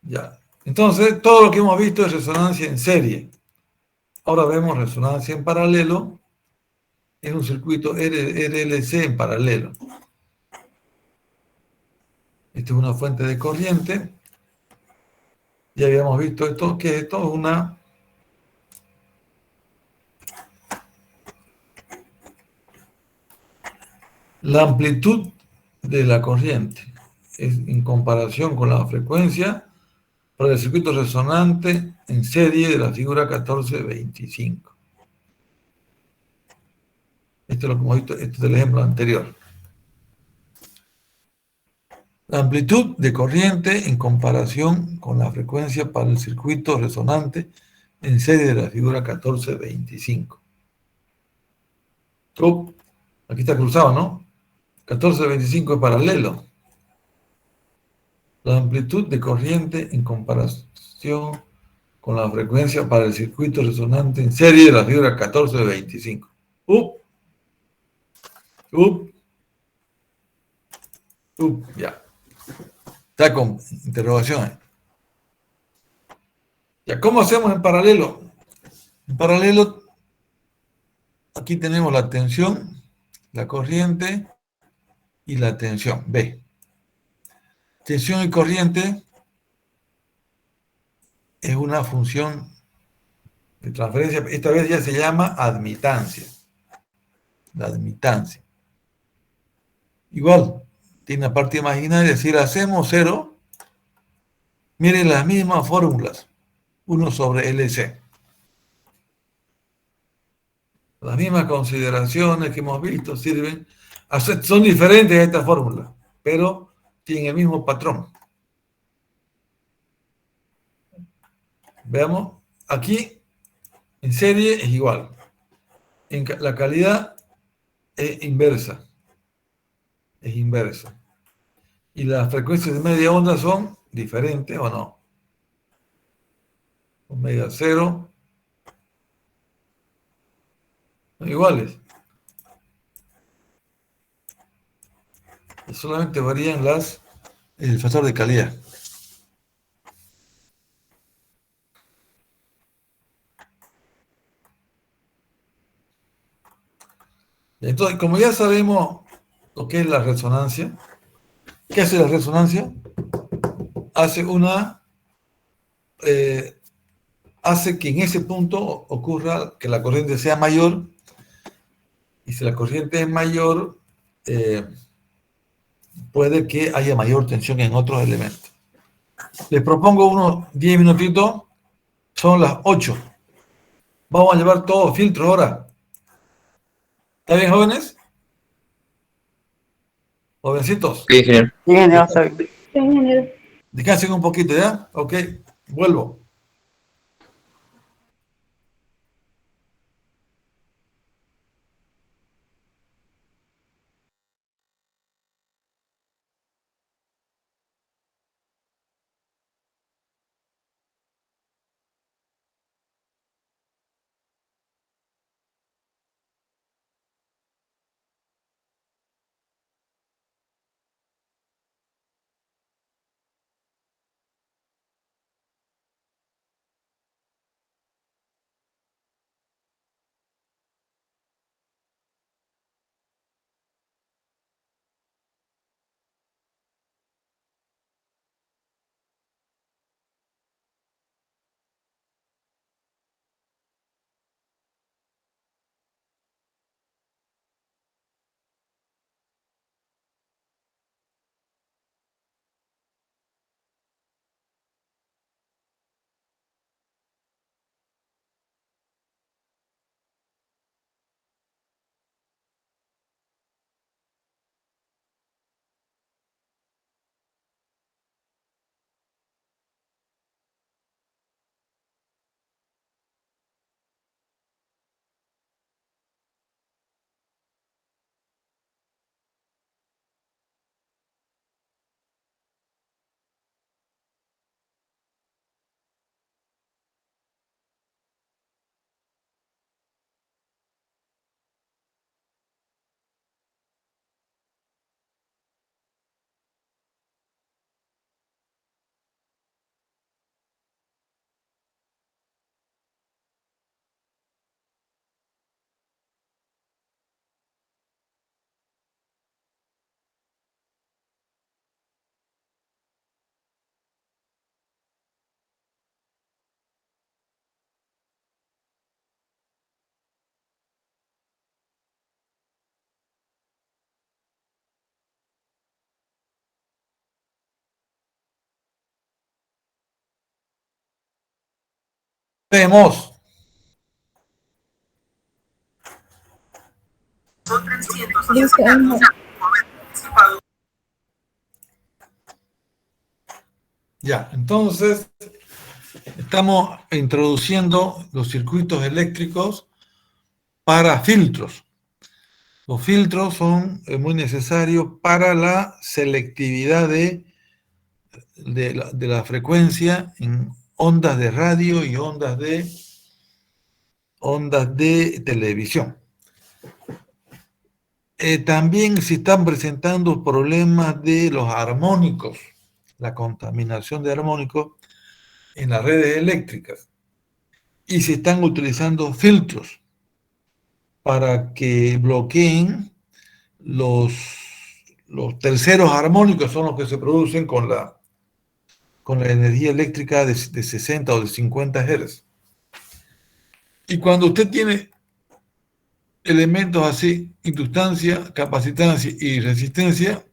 Ya. Entonces, todo lo que hemos visto es resonancia en serie. Ahora vemos resonancia en paralelo. Es un circuito RLC en paralelo. Esta es una fuente de corriente. Ya habíamos visto esto, que esto es una... La amplitud de la corriente es en comparación con la frecuencia para el circuito resonante en serie de la figura 1425. Esto es lo que hemos visto, este es el ejemplo anterior. La amplitud de corriente en comparación con la frecuencia para el circuito resonante en serie de la figura 1425. Aquí está cruzado, ¿no? 1425 es paralelo. La amplitud de corriente en comparación con la frecuencia para el circuito resonante en serie de la figura 1425. Ya. Está con interrogaciones. Ya, ¿cómo hacemos en paralelo? En paralelo, aquí tenemos la tensión, la corriente y la tensión, B. Tensión y corriente es una función de transferencia, esta vez ya se llama admitancia. La admitancia. Igual, tiene una parte imaginaria, es decir, hacemos 0. Miren las mismas fórmulas. 1 sobre LC. Las mismas consideraciones que hemos visto sirven. Son diferentes a esta fórmula, pero tienen el mismo patrón. Veamos, aquí en serie es igual. La calidad es inversa. Es inversa. Y las frecuencias de media onda son diferentes o no. Omega 0. Son iguales. Y solamente varían el factor de calidad. Entonces, como ya sabemos lo que es la resonancia, ¿qué hace la resonancia? Hace que en ese punto ocurra que la corriente sea mayor, y si la corriente es mayor, puede que haya mayor tensión en otros elementos. Les propongo unos 10 minutitos, son las 8. Vamos a llevar todos filtros ahora. ¿Está bien, jóvenes? Jovencitos. Sí, ingeniero. Sí, ingeniero. Descansen un poquito, ¿ya? Ok, vuelvo. Vemos. Ya, entonces estamos introduciendo los circuitos eléctricos para filtros. Los filtros son muy necesarios para la selectividad de la frecuencia en ondas de radio y ondas de televisión. También se están presentando problemas de los armónicos, la contaminación de armónicos en las redes eléctricas, y se están utilizando filtros para que bloqueen los terceros armónicos, son los que se producen con la energía eléctrica de 60 o de 50 Hz. Y cuando usted tiene elementos así, inductancia, capacitancia y resistencia,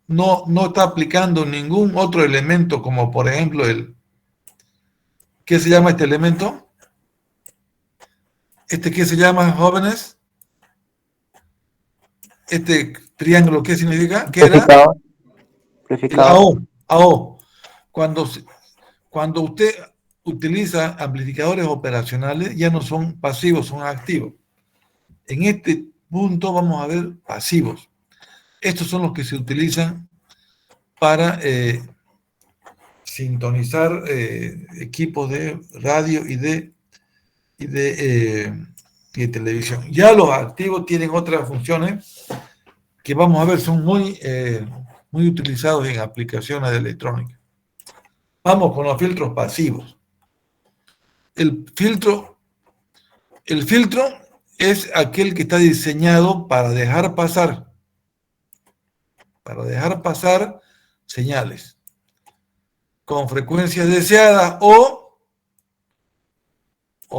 no está aplicando ningún otro elemento, como por ejemplo ¿qué se llama este elemento? ¿Qué se llama, jóvenes? Este triángulo, ¿qué significa? ¿Qué era? El AO. Cuando usted utiliza amplificadores operacionales, ya no son pasivos, son activos. En este punto vamos a ver pasivos. Estos son los que se utilizan para sintonizar equipos de radio y de televisión. Ya los activos tienen otras funciones que vamos a ver, son muy utilizados en aplicaciones de electrónica. Vamos con los filtros pasivos. El filtro es aquel que está diseñado para dejar pasar señales con frecuencias deseadas o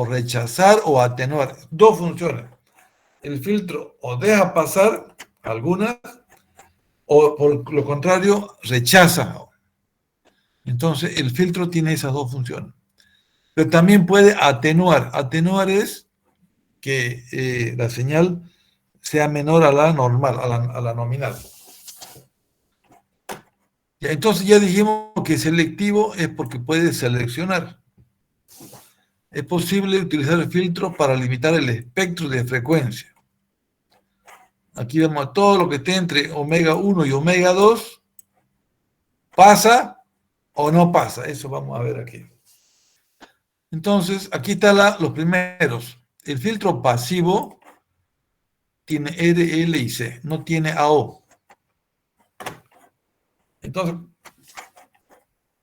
rechazar o atenuar. Dos funciones. El filtro o deja pasar algunas o por lo contrario rechaza. Entonces el filtro tiene esas dos funciones. Pero también puede atenuar. Atenuar es que la señal sea menor a la normal, a la nominal. Entonces ya dijimos que selectivo es porque puede seleccionar. Es posible utilizar el filtro para limitar el espectro de frecuencia. Aquí vemos todo lo que esté entre omega 1 y omega 2. ¿Pasa o no pasa? Eso vamos a ver aquí. Entonces, aquí están los primeros. El filtro pasivo tiene R, L y C, no tiene AO. Entonces,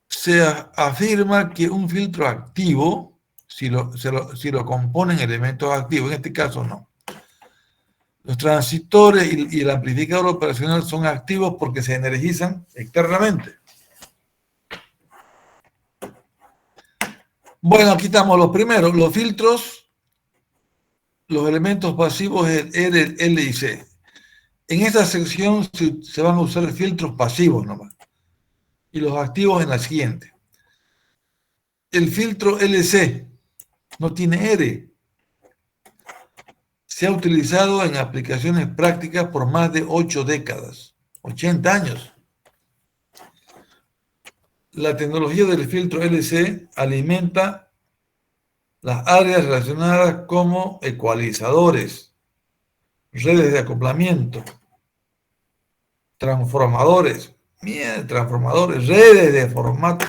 se afirma que un filtro activo, si lo componen elementos activos, en este caso no. Los transistores y el amplificador operacional son activos porque se energizan externamente. Bueno, aquí estamos los primeros. Los filtros, los elementos pasivos R, L y C. En esta sección se van a usar filtros pasivos nomás. Y los activos en la siguiente. El filtro LC no tiene R. Se ha utilizado en aplicaciones prácticas por más de 8 décadas, 80 años. La tecnología del filtro LC alimenta las áreas relacionadas como ecualizadores, redes de acoplamiento, transformadores, redes de formato,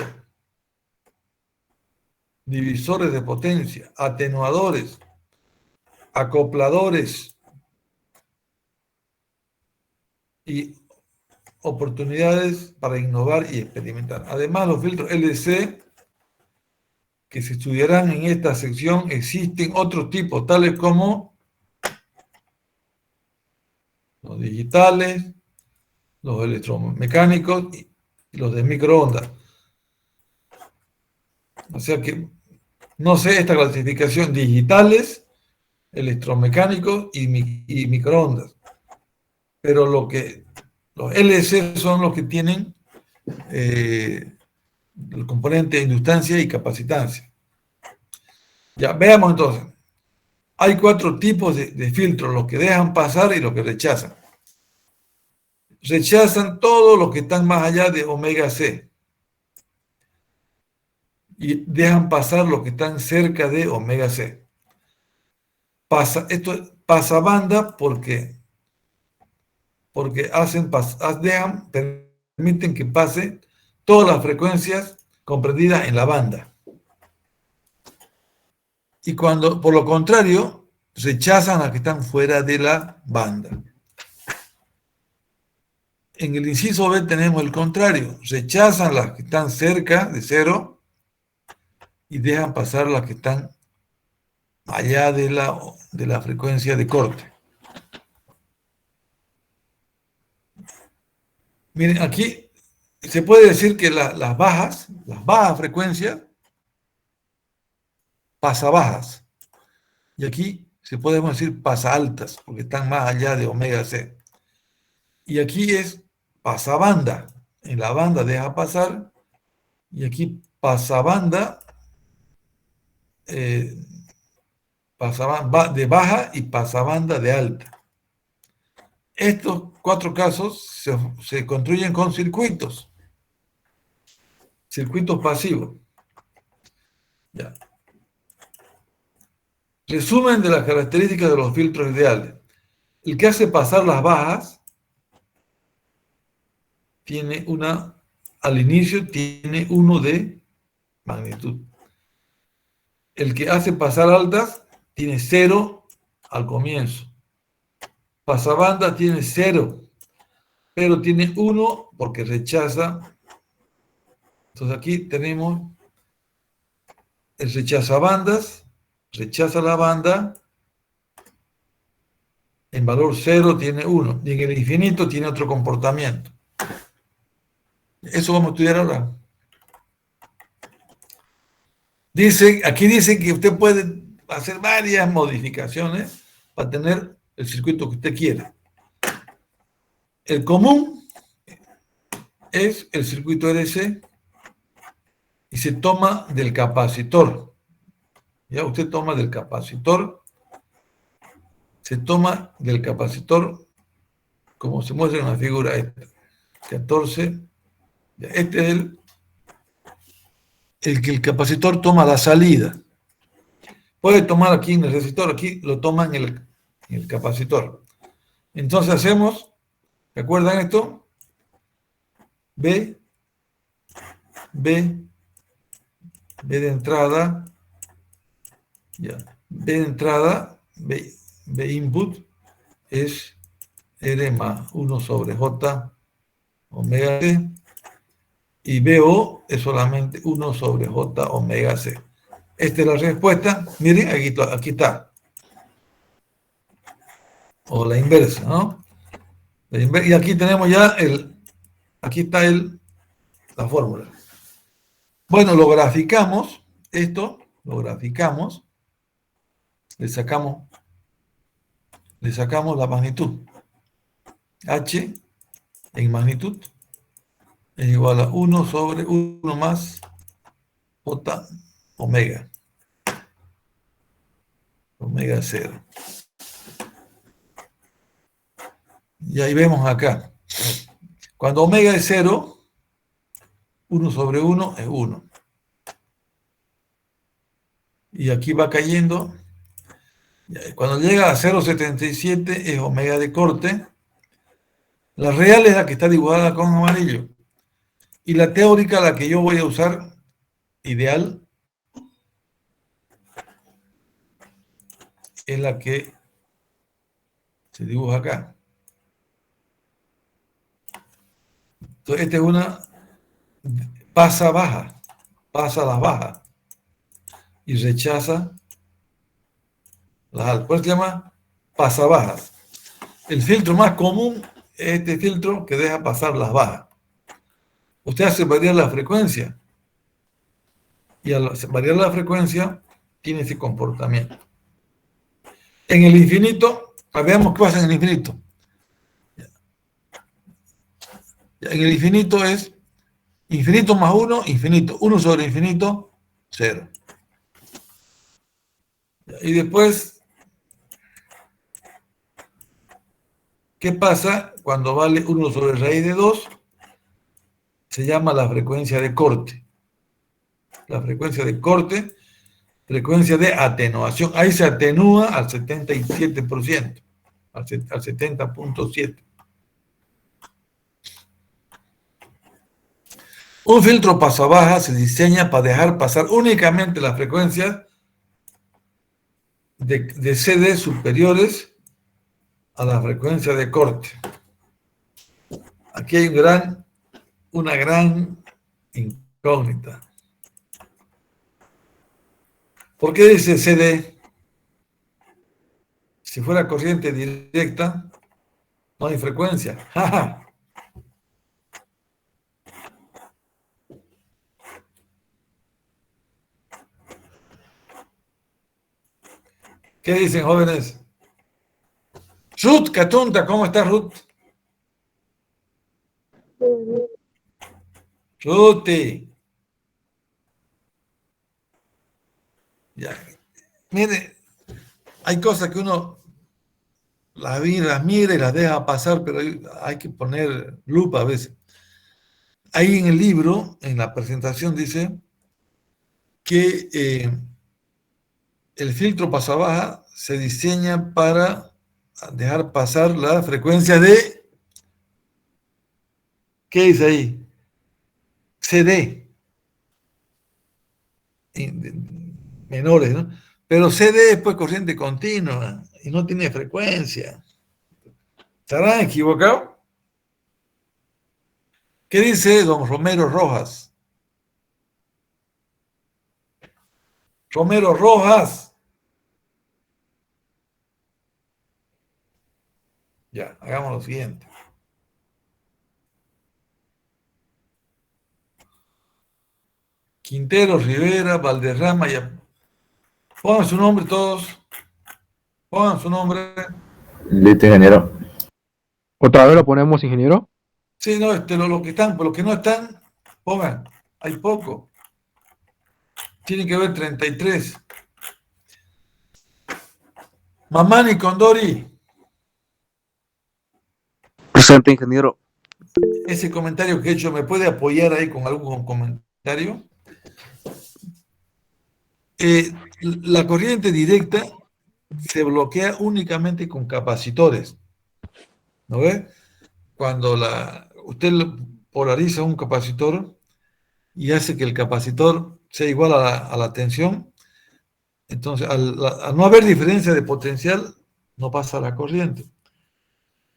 divisores de potencia, atenuadores, acopladores y oportunidades para innovar y experimentar. Además, los filtros LC que se estudiarán en esta sección, existen otros tipos, tales como los digitales, los electromecánicos y los de microondas. O sea que, no sé esta clasificación, digitales, electromecánicos y microondas. Pero los LC son los que tienen el componente de inductancia y capacitancia. Ya, veamos entonces. Hay 4 tipos de filtros, los que dejan pasar y los que rechazan. Rechazan todos los que están más allá de omega C. Y dejan pasar los que están cerca de omega C. Esto pasa banda porque permiten que pase todas las frecuencias comprendidas en la banda. Y cuando, por lo contrario, rechazan las que están fuera de la banda. En el inciso B tenemos el contrario. Rechazan las que están cerca de cero y dejan pasar las que están allá de la frecuencia de corte. Miren, aquí se puede decir que las bajas frecuencias, pasabajas, Y aquí se podemos decir pasa altas, porque están más allá de omega C. Y aquí es pasabanda. En la banda deja pasar, y aquí pasabanda, pasabanda de baja y pasabanda de alta. Estos 4 casos se construyen con circuitos pasivos. Ya. Resumen de las características de los filtros ideales. El que hace pasar las bajas tiene al inicio tiene 1 de magnitud. El que hace pasar altas tiene 0 al comienzo. Pasabanda tiene 0, pero tiene 1 porque rechaza. Entonces aquí tenemos el rechazabandas, rechaza la banda, en valor 0 tiene 1, y en el infinito tiene otro comportamiento. Eso vamos a estudiar ahora. Aquí dice que usted puede hacer varias modificaciones para tener el circuito que usted quiera. El común es el circuito RC y se toma del capacitor. Ya usted toma del capacitor, se toma del capacitor como se muestra en la figura esta. 14. Este es el que el capacitor toma la salida. Puede tomar aquí en el resistor, aquí lo toma en el capacitor. Entonces hacemos, ¿recuerdan esto? B de entrada, ya, B de entrada, B input es R más 1 sobre J omega C, y BO es solamente 1 sobre J omega C. Esta es la respuesta. Miren, aquí está. O la inversa, ¿no? Y aquí tenemos ya aquí está la fórmula. Bueno, lo graficamos, lo graficamos, le sacamos la magnitud. H en magnitud es igual a 1 sobre 1 más J omega 0. Y ahí vemos acá. Cuando omega es 0, 1 sobre 1 es 1. Y aquí va cayendo. Cuando llega a 0,77 es omega de corte. La real es la que está dibujada con amarillo. Y la teórica, la que yo voy a usar, ideal, es la que se dibuja acá. Entonces, esta es una pasa las bajas y rechaza las altas. ¿Cuál se llama? Pasa bajas. El filtro más común es este filtro que deja pasar las bajas. Usted hace variar la frecuencia y al variar la frecuencia tiene ese comportamiento. En el infinito, veamos qué pasa en el infinito. En el infinito es infinito más 1, infinito. 1 sobre infinito, 0. Y después, ¿qué pasa cuando vale 1 sobre raíz de 2? Se llama la frecuencia de corte. La frecuencia de corte, frecuencia de atenuación. Ahí se atenúa al 77%, al 70.7%. Un filtro pasabaja se diseña para dejar pasar únicamente las frecuencias de CD superiores a la frecuencia de corte. Aquí hay una gran incógnita. ¿Por qué dice CD? Si fuera corriente directa, no hay frecuencia. ¿Qué dicen, jóvenes? Ruth Catunta, ¿cómo estás, Ruth? Ruti. Ya. Mire, hay cosas que uno las mira y las deja pasar, pero hay que poner lupa a veces. Ahí en el libro, en la presentación, dice que el filtro pasabaja se diseña para dejar pasar la frecuencia de... ¿Qué dice ahí? CD. Menores, ¿no? Pero CD es pues corriente continua y no tiene frecuencia. ¿Estarán equivocados? ¿Qué dice don Romero Rojas? Romero Rojas. Ya, hagamos lo siguiente. Quintero, Rivera, Valderrama, ya. Pongan su nombre todos. Pongan su nombre. Listo, ingeniero. ¿Otra vez lo ponemos, ingeniero? Sí, no, lo que están, por los que no están, pongan. Hay poco. Tiene que haber 33. Mamani Condori. Presente, ingeniero. Ese comentario que he hecho, ¿me puede apoyar ahí con algún comentario? La corriente directa se bloquea únicamente con capacitores. ¿No ve? Cuando usted polariza un capacitor y hace que el capacitor sea igual a la tensión, entonces al no haber diferencia de potencial, no pasa la corriente.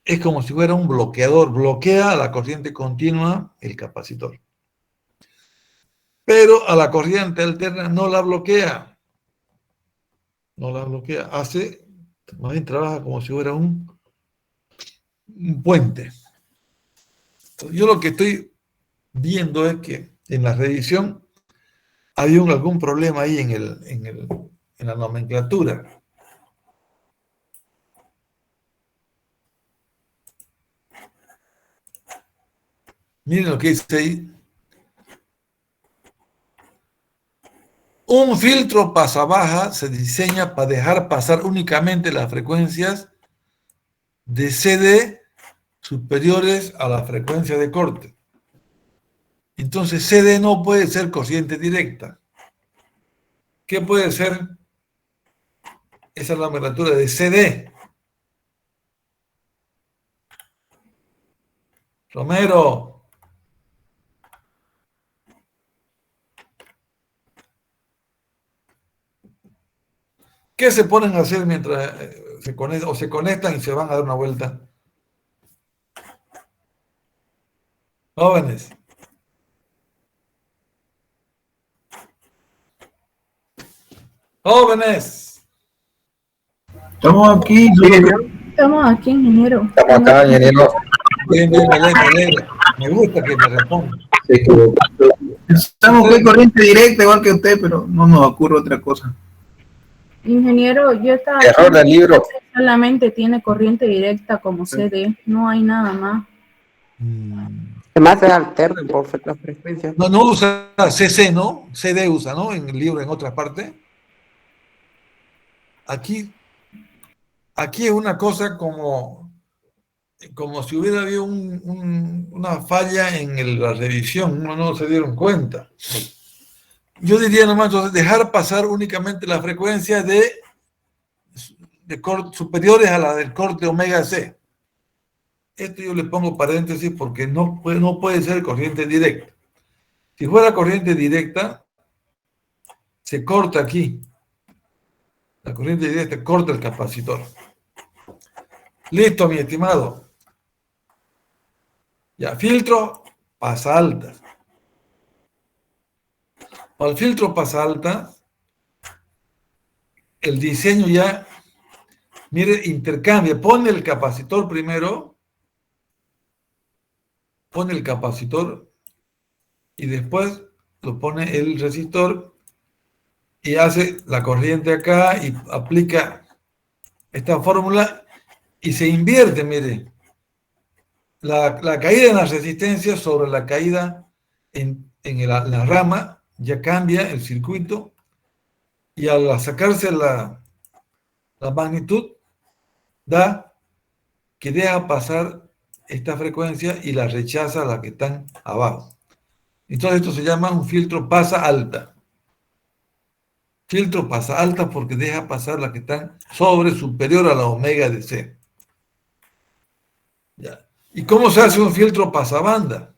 Es como si fuera un bloqueador, bloquea a la corriente continua el capacitor. Pero a la corriente alterna no la bloquea. No la bloquea. Más bien trabaja como si fuera un puente. Entonces, yo lo que estoy viendo es que en la revisión había algún problema ahí en la nomenclatura. Miren lo que dice ahí. Un filtro pasabaja se diseña para dejar pasar únicamente las frecuencias de CD superiores a la frecuencia de corte. Entonces CD no puede ser corriente directa. ¿Qué puede ser? Esa es la nomenclatura de CD. Romero. ¿Qué se ponen a hacer mientras se conectan y se van a dar una vuelta? Jóvenes. Jóvenes. Estamos aquí, ingeniero. Estamos acá, ingeniero. Bien, me alegra. Me gusta que me respondan. Estamos con corriente directa igual que usted, pero no nos ocurre otra cosa. Ingeniero, yo estaba... Error del libro. Solamente tiene corriente directa como CD, no hay nada más. Además se alternan por la frecuencia. No usa CC, ¿no? CD usa, ¿no? En el libro, en otra parte. Aquí es una cosa como si hubiera habido una falla en la revisión, no se dieron cuenta. Yo diría nomás, entonces, dejar pasar únicamente las frecuencias superiores a la del corte omega C. Esto yo le pongo paréntesis porque no puede ser corriente directa. Si fuera corriente directa, se corta aquí. La corriente directa corta el capacitor. Listo, mi estimado. Ya, filtro pasa alta. Al filtro pasa alta, el diseño ya, mire, intercambia. Pone el capacitor primero, pone el capacitor y después lo pone el resistor y hace la corriente acá y aplica esta fórmula y se invierte, mire, la caída en la resistencia sobre la caída en la rama, ya cambia el circuito y al sacarse la magnitud, da que deja pasar esta frecuencia y la rechaza a las que están abajo. Entonces esto se llama un filtro pasa alta. Filtro pasa alta porque deja pasar las que están superior a la omega de C. Ya. ¿Y cómo se hace un filtro pasabanda?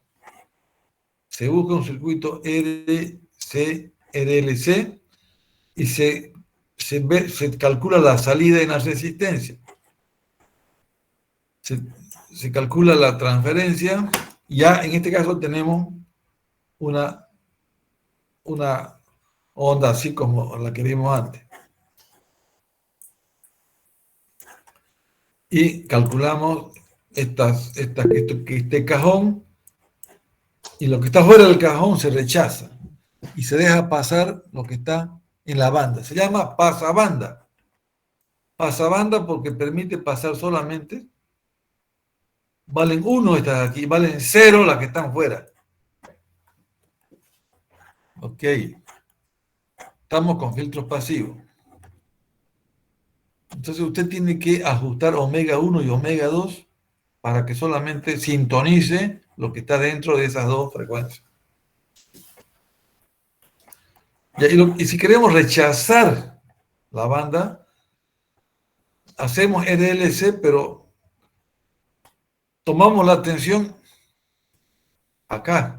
Se busca un circuito RC, RLC y se calcula la salida en la resistencia. Se calcula la transferencia. Ya en este caso tenemos una onda así como la que vimos antes. Y calculamos este cajón, y lo que está fuera del cajón se rechaza y se deja pasar lo que está en la banda. Se llama pasabanda. Pasabanda porque permite pasar solamente, valen 1 estas de aquí, valen 0 las que están fuera. Ok. Estamos con filtros pasivos. Entonces usted tiene que ajustar omega 1 y omega 2 para que solamente sintonice lo que está dentro de esas dos frecuencias. Y si queremos rechazar la banda, hacemos RLC, pero tomamos la tensión acá,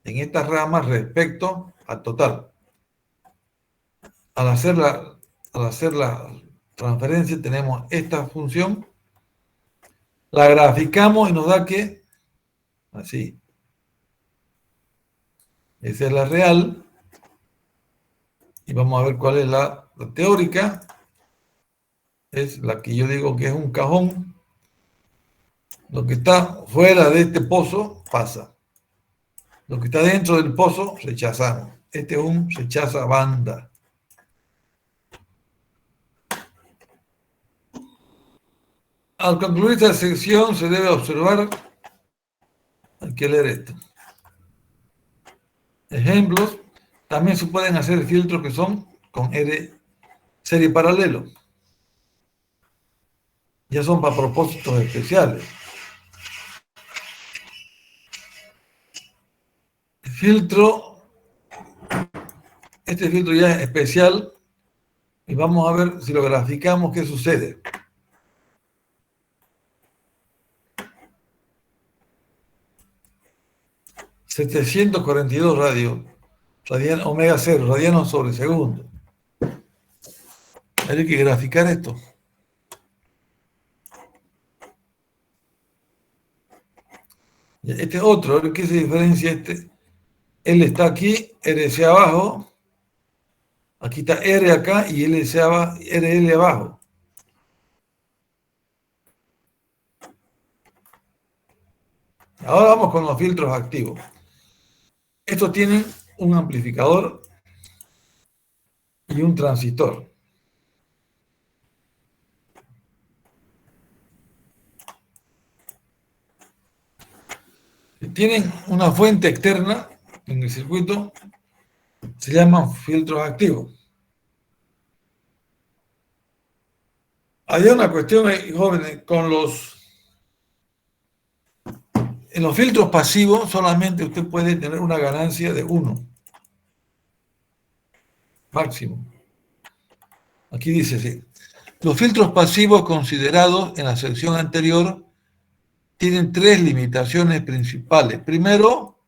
en esta rama respecto al total. Al hacer la transferencia tenemos esta función, la graficamos y nos da que, así, esa es la real, y vamos a ver cuál es la teórica, es la que yo digo que es un cajón, lo que está fuera de este pozo pasa, lo que está dentro del pozo rechazamos, este es un rechaza banda. Al concluir esta sección se debe observar, hay que leer esto. Ejemplos, también se pueden hacer filtros que son con serie paralelo. Ya son para propósitos especiales. Este filtro ya es especial y vamos a ver si lo graficamos qué sucede. ...742 omega 0, radianos sobre segundo. Hay que graficar esto. Este otro, ¿qué se diferencia este? L está aquí, RC abajo. Aquí está R acá y LC abajo, RL abajo. Ahora vamos con los filtros activos. Estos tienen un amplificador y un transistor. Tienen una fuente externa en el circuito, se llaman filtros activos. Hay una cuestión, jóvenes, en los filtros pasivos solamente usted puede tener una ganancia de 1. Máximo. Aquí dice así. Los filtros pasivos considerados en la sección anterior tienen 3 limitaciones principales. Primero,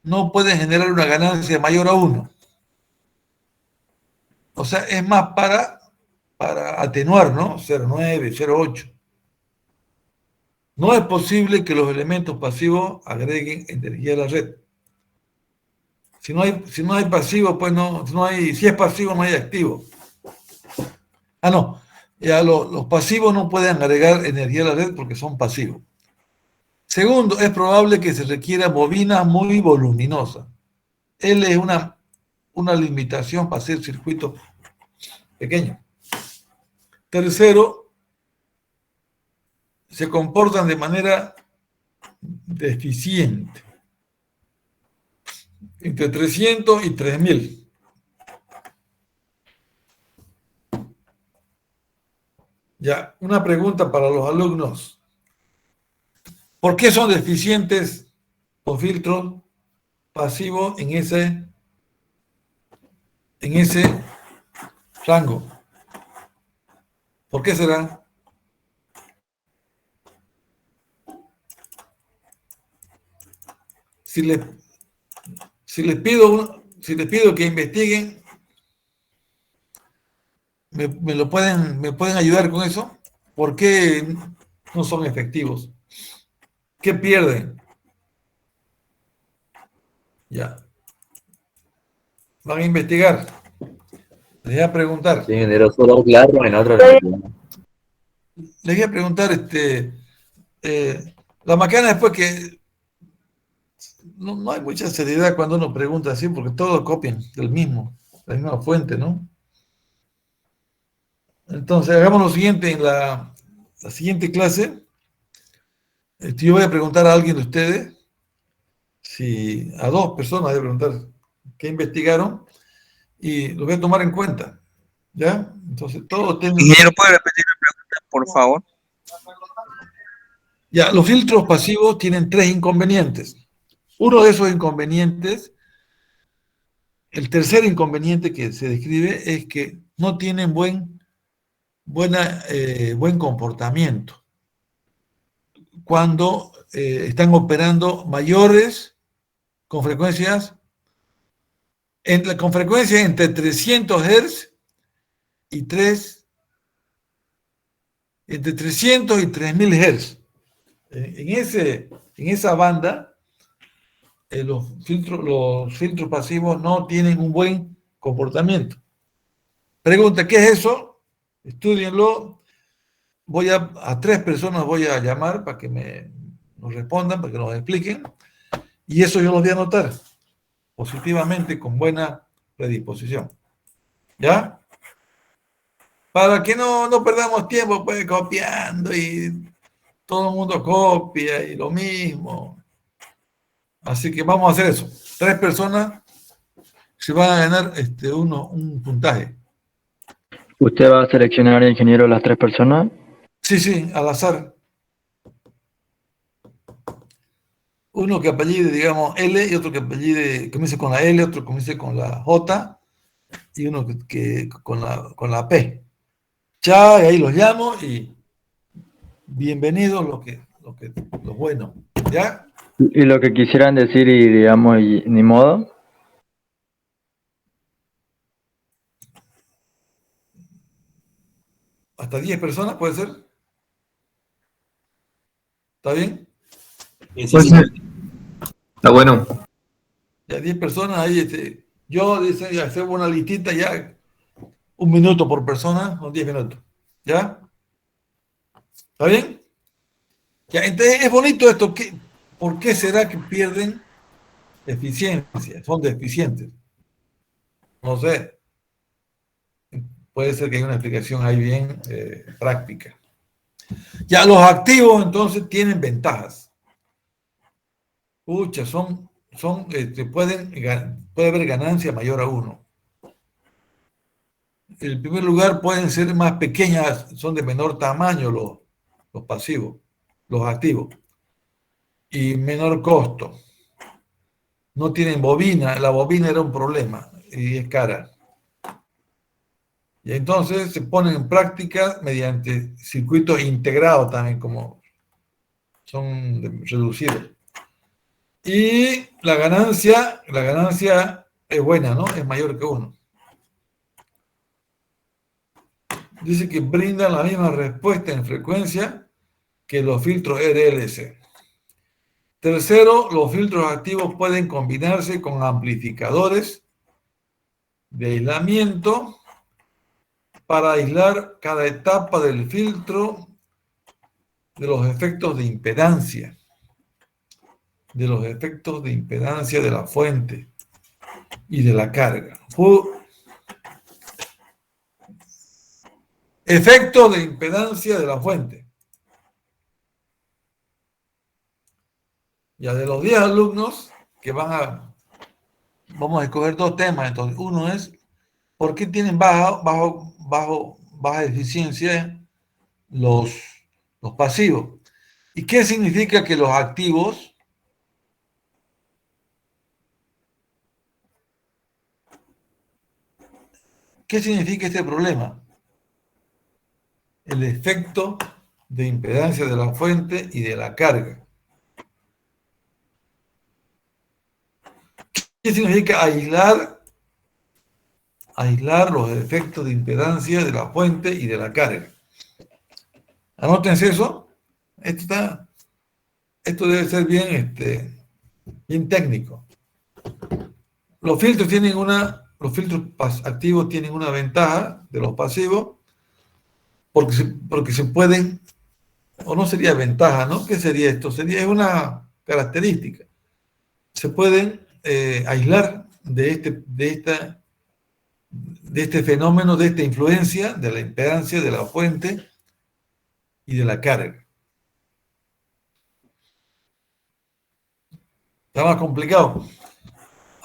no pueden generar una ganancia mayor a 1. O sea, es más para atenuar, ¿no? 0,9, 0,8. No es posible que los elementos pasivos agreguen energía a la red. Si no hay pasivo, pues si es pasivo no hay activo. No. Ya los pasivos no pueden agregar energía a la red porque son pasivos. Segundo, es probable que se requiera bobina muy voluminosa. L es una limitación para hacer circuitos pequeños. Tercero, se comportan de manera deficiente. Entre 300 y 3000. Ya, una pregunta para los alumnos. ¿Por qué son deficientes los filtros pasivos en ese rango? ¿Por qué será? Si les pido que investiguen, ¿me pueden ayudar con eso? ¿Por qué no son efectivos? ¿Qué pierden? Ya. Van a investigar. Les voy a preguntar. Sí, ingeniero, solo claro en otra. Les voy a preguntar, la macana después que no hay mucha seriedad cuando uno pregunta así, porque todos copian la misma fuente, ¿no? Entonces, hagamos lo siguiente en la siguiente clase. Yo voy a preguntar a alguien de ustedes, a 2 personas voy a preguntar qué investigaron, y lo voy a tomar en cuenta, ¿ya? Entonces, todos tienen... Ingeniero, ¿puede repetir la pregunta, por favor? Ya, los filtros pasivos tienen 3 inconvenientes. Uno de esos inconvenientes, el tercer inconveniente que se describe es que no tienen buen comportamiento cuando están operando mayores con frecuencias entre 300 Hz y entre 300 y 3000 Hz. En esa banda, los filtros pasivos no tienen un buen comportamiento. Pregunta, ¿qué es eso? Estúdienlo. A 3 personas voy a llamar para que nos respondan, para que nos expliquen, y eso yo los voy a anotar positivamente, con buena predisposición. ¿Ya? Para que no perdamos tiempo, pues, copiando, y todo el mundo copia, y lo mismo. Así que vamos a hacer eso. 3 personas se van a ganar un puntaje. ¿Usted va a seleccionar, ingeniero, las 3 personas? Sí, al azar. Uno que apellide, digamos, L, y otro que apellide, comience con la L, otro que comience con la J, y uno que con la P. Ya, y ahí los llamo, y bienvenidos los buenos. ¿Ya? Y lo que quisieran decir, y digamos, y ni modo. Hasta 10 personas, ¿puede ser? ¿Está bien? Pues, está bueno. Ya 10 personas, ahí yo dice, hacemos una listita ya, 1 minuto por persona, o 10 minutos. ¿Ya? ¿Está bien? Ya, entonces es bonito esto. ¿Por qué será que pierden eficiencia? Son deficientes. No sé. Puede ser que haya una explicación ahí bien práctica. Ya, los activos entonces tienen ventajas. Pucha, puede haber ganancia mayor a 1. En primer lugar, pueden ser más pequeñas, son de menor tamaño los pasivos, los activos, y menor costo. No tienen bobina, la bobina era un problema y es cara. Y entonces se ponen en práctica mediante circuitos integrados también, como son reducidos. Y la ganancia es buena, ¿no? Es mayor que 1. Dice que brindan la misma respuesta en frecuencia que los filtros RLC. Tercero, los filtros activos pueden combinarse con amplificadores de aislamiento para aislar cada etapa del filtro de los efectos de impedancia. De la fuente y de la carga. Efecto de impedancia de la fuente. Ya de los 10 alumnos que vamos a escoger 2 temas. Entonces, uno es, ¿por qué tienen baja eficiencia los pasivos? ¿Y qué significa que los activos ¿qué significa este problema? El efecto de impedancia de la fuente y de la carga. ¿Qué significa aislar los efectos de impedancia de la fuente y de la carga? Anótense eso. Esto debe ser bien técnico. Los filtros activos tienen una ventaja de los pasivos porque se pueden, o no sería ventaja, ¿no? ¿Qué sería esto? Es una característica. Se pueden aislar de este fenómeno, de esta influencia, de la impedancia de la fuente y de la carga. Está más complicado.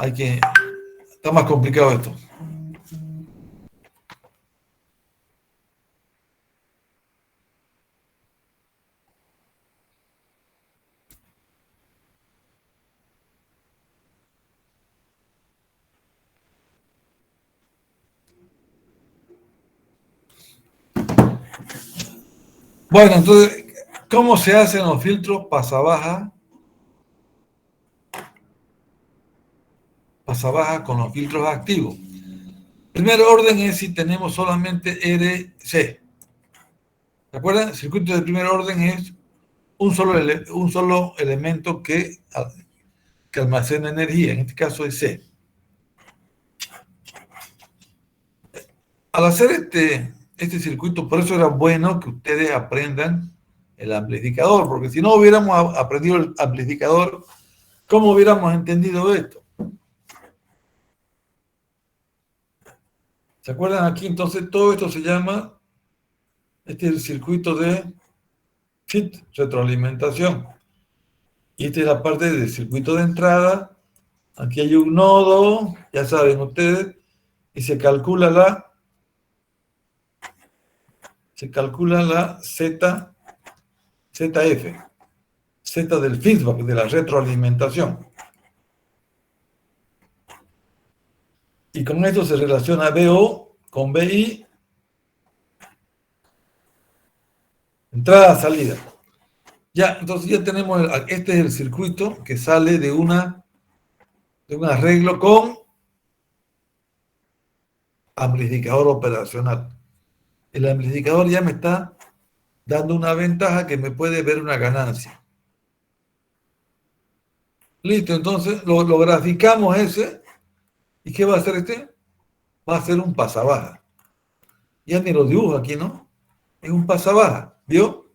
Está más complicado esto. Bueno, entonces, ¿cómo se hacen los filtros pasa-baja? Pasa-baja con los filtros activos. Primer orden es si tenemos solamente RC. ¿Se acuerdan? El circuito de primer orden es un solo elemento que almacena energía. En este caso es C. Al hacer este circuito, por eso era bueno que ustedes aprendan el amplificador, porque si no hubiéramos aprendido el amplificador, ¿cómo hubiéramos entendido esto? ¿Se acuerdan aquí? Entonces todo esto se llama, este es el circuito de FIT, retroalimentación. Y esta es la parte del circuito de entrada. Aquí hay un nodo, ya saben ustedes, y se calcula la ZF, Z del feedback, de la retroalimentación. Y con esto se relaciona BO con BI, entrada, salida. Ya, entonces ya tenemos, este es el circuito que sale de un arreglo con amplificador operacional. El amplificador ya me está dando una ventaja que me puede ver una ganancia. Listo, entonces lo graficamos ese. ¿Y qué va a hacer este? Va a ser un pasabaja. Ya ni lo dibujo aquí, ¿no? Es un pasabaja, ¿vio?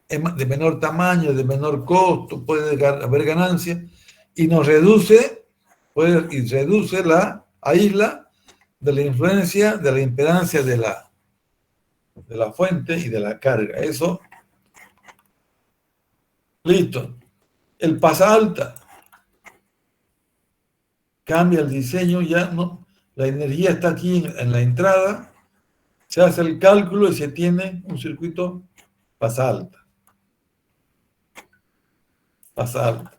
Es de menor tamaño, de menor costo, puede haber ganancia y nos reduce, reduce la aísla de la influencia, de la impedancia de la fuente y de la carga. Eso. Listo. El pasa alta. Cambia el diseño, ya no. La energía está aquí en la entrada. Se hace el cálculo y se tiene un circuito pasa alta. Pasa alta.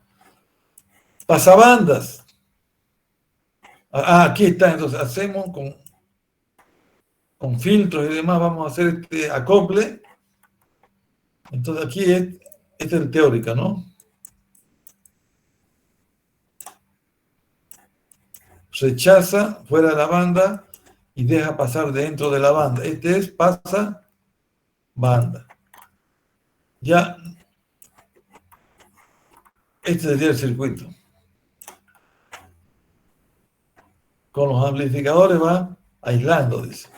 Pasabandas. Aquí está. Entonces hacemos con filtros y demás, vamos a hacer este acople. Entonces aquí esta es teórica, ¿no? Rechaza fuera de la banda y deja pasar dentro de la banda. Este es pasa banda. Ya, este sería el circuito. Con los amplificadores va aislando, dice.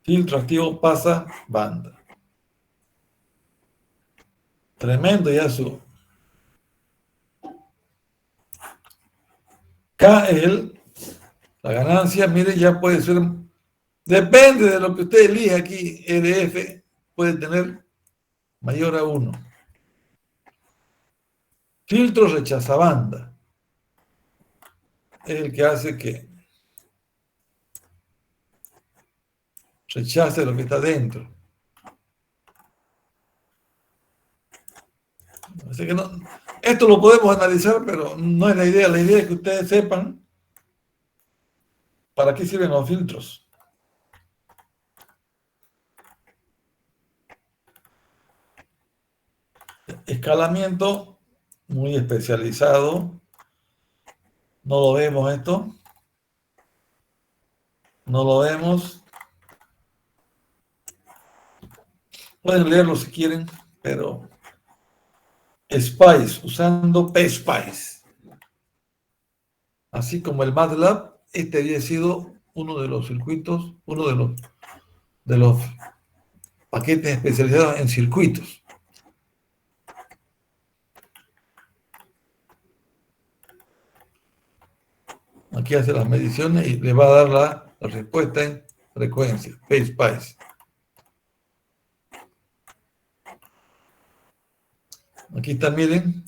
Filtro activo pasa banda. Tremendo ya su. K es la ganancia, mire, ya puede ser Depende de lo que usted elija aquí, EDF puede tener mayor a 1. Filtro rechazabanda es el que hace que rechace lo que está dentro. Así que no, esto lo podemos analizar, pero no es la idea. La idea es que ustedes sepan para qué sirven los filtros. Escalamiento muy especializado. No lo vemos esto. No lo vemos. Pueden leerlo si quieren, pero Spice, usando PSpice. Así como el MATLAB, este había sido uno de los circuitos, uno de los paquetes especializados en circuitos. Aquí hace las mediciones y le va a dar la respuesta en frecuencia, PSpice. Aquí está, miren,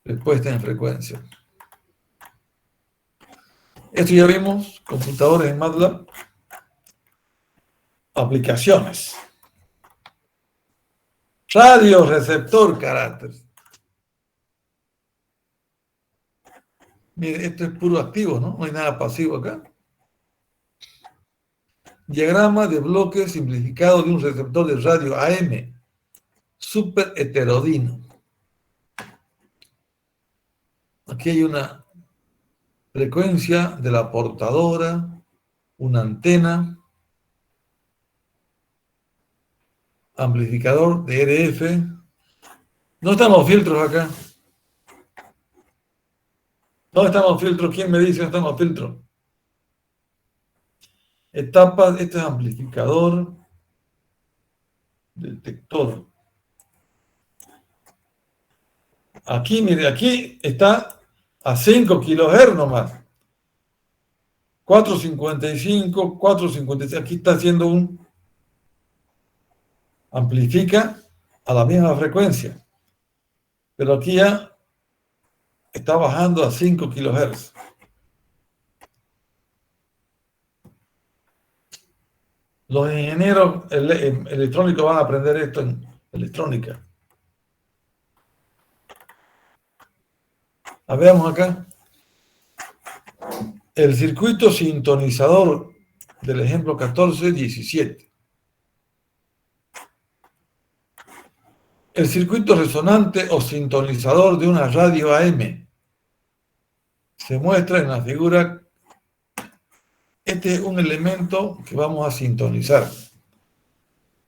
respuesta en frecuencia. Esto ya vimos, computadores en MATLAB, aplicaciones. Radio, receptor, carácter. Mire, esto es puro activo, ¿no? No hay nada pasivo acá. Diagrama de bloque simplificado de un receptor de radio AM. Súper heterodino. Aquí hay una frecuencia de la portadora, una antena, amplificador de RF. ¿Dónde están los filtros acá? ¿Dónde están los filtros? ¿Quién me dice dónde están los filtros? Etapas, este es amplificador, detector. Aquí, mire, aquí está a 5 kHz nomás. 455, 456. Aquí está haciendo un... Amplifica a la misma frecuencia. Pero aquí ya está bajando a 5 kHz. Los ingenieros electrónicos van a aprender esto en electrónica. Veamos acá. El circuito sintonizador del ejemplo 14-17. El circuito resonante o sintonizador de una radio AM se muestra en la figura. Este es un elemento que vamos a sintonizar.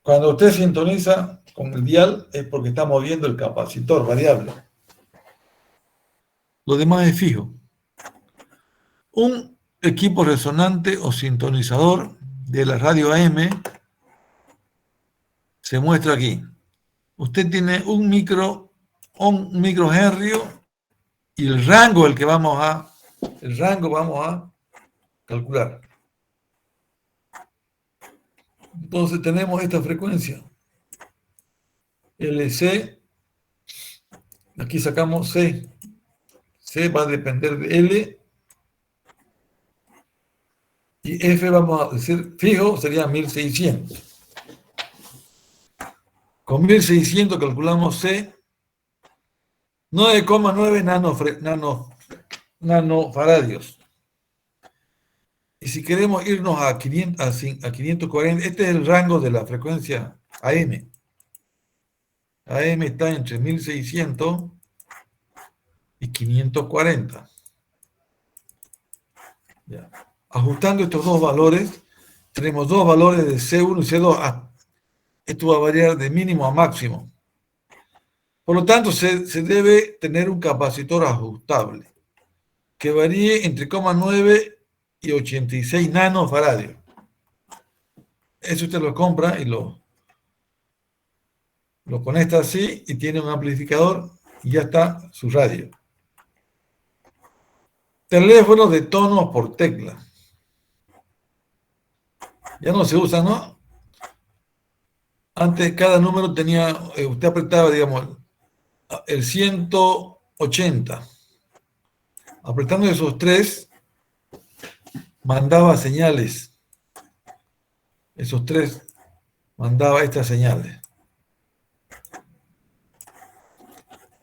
Cuando usted sintoniza con el dial es porque está moviendo el capacitor variable. Lo demás es fijo. Un equipo resonante o sintonizador de la radio AM se muestra aquí. Usted tiene un microhenrio y el rango vamos a calcular. Entonces tenemos esta frecuencia. LC, aquí sacamos C. C va a depender de L. Y F vamos a decir fijo, sería 1600. Con 1600 calculamos C, 9,9 nanofaradios. Y si queremos irnos a 540, este es el rango de la frecuencia AM. AM está entre 1600 y 540. Ya. Ajustando estos dos valores, tenemos dos valores de C1 y C2. Esto va a variar de mínimo a máximo. Por lo tanto, se debe tener un capacitor ajustable que varíe entre 0,9 y 86 nanofaradios. Eso usted lo compra y lo conecta así y tiene un amplificador y ya está su radio. Teléfono de tonos por tecla. Ya no se usa, ¿no? Antes cada número tenía, usted apretaba, digamos, el 180. Apretando esos 3, mandaba señales. Esos 3 mandaba estas señales.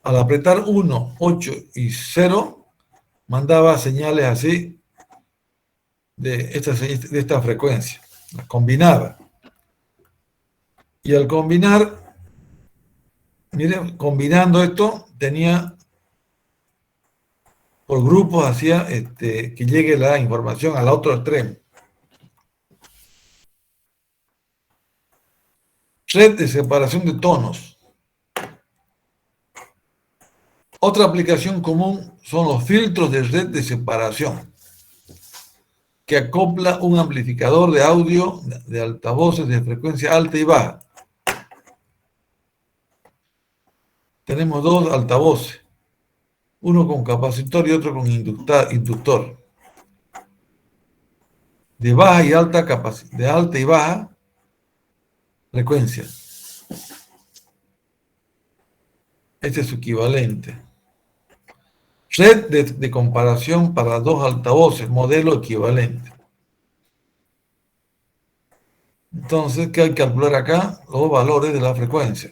Al apretar 1, 8 y 0, mandaba señales así de esta frecuencia. Las combinaba. Y al combinar, miren, combinando esto, tenía por grupos, hacía que llegue la información al otro extremo. Red de separación de tonos. Otra aplicación común son los filtros de red de separación, que acopla un amplificador de audio de altavoces de frecuencia alta y baja. Tenemos 2 altavoces, uno con capacitor y otro con inductor. De baja y alta capacidad, de alta y baja frecuencia. Este es su equivalente. Red de comparación para 2 altavoces, modelo equivalente. Entonces, ¿qué hay que calcular acá? Los valores de la frecuencia.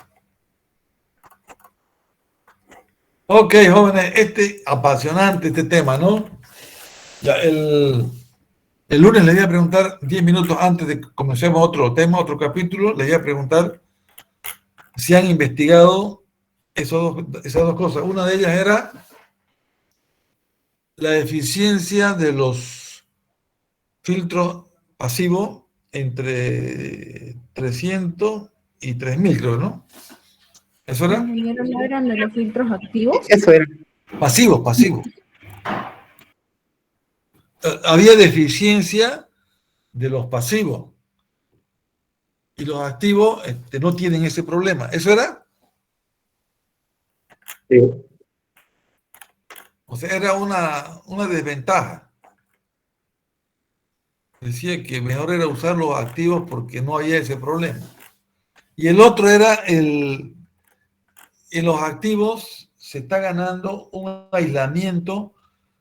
Ok, jóvenes, apasionante este tema, ¿no? Ya, el lunes les voy a preguntar, 10 minutos antes de que comencemos otro tema, otro capítulo, les voy a preguntar si han investigado esas 2 cosas. Una de ellas era la eficiencia de los filtros pasivos entre 300 y 3000, creo, ¿no? ¿Eso era? ¿No eran de los filtros activos? Eso era. Pasivos. Había deficiencia de los pasivos y los activos no tienen ese problema. ¿Eso era? Sí. O sea, era una desventaja. Decía que mejor era usar los activos porque no había ese problema. Y el otro era en los activos se está ganando un aislamiento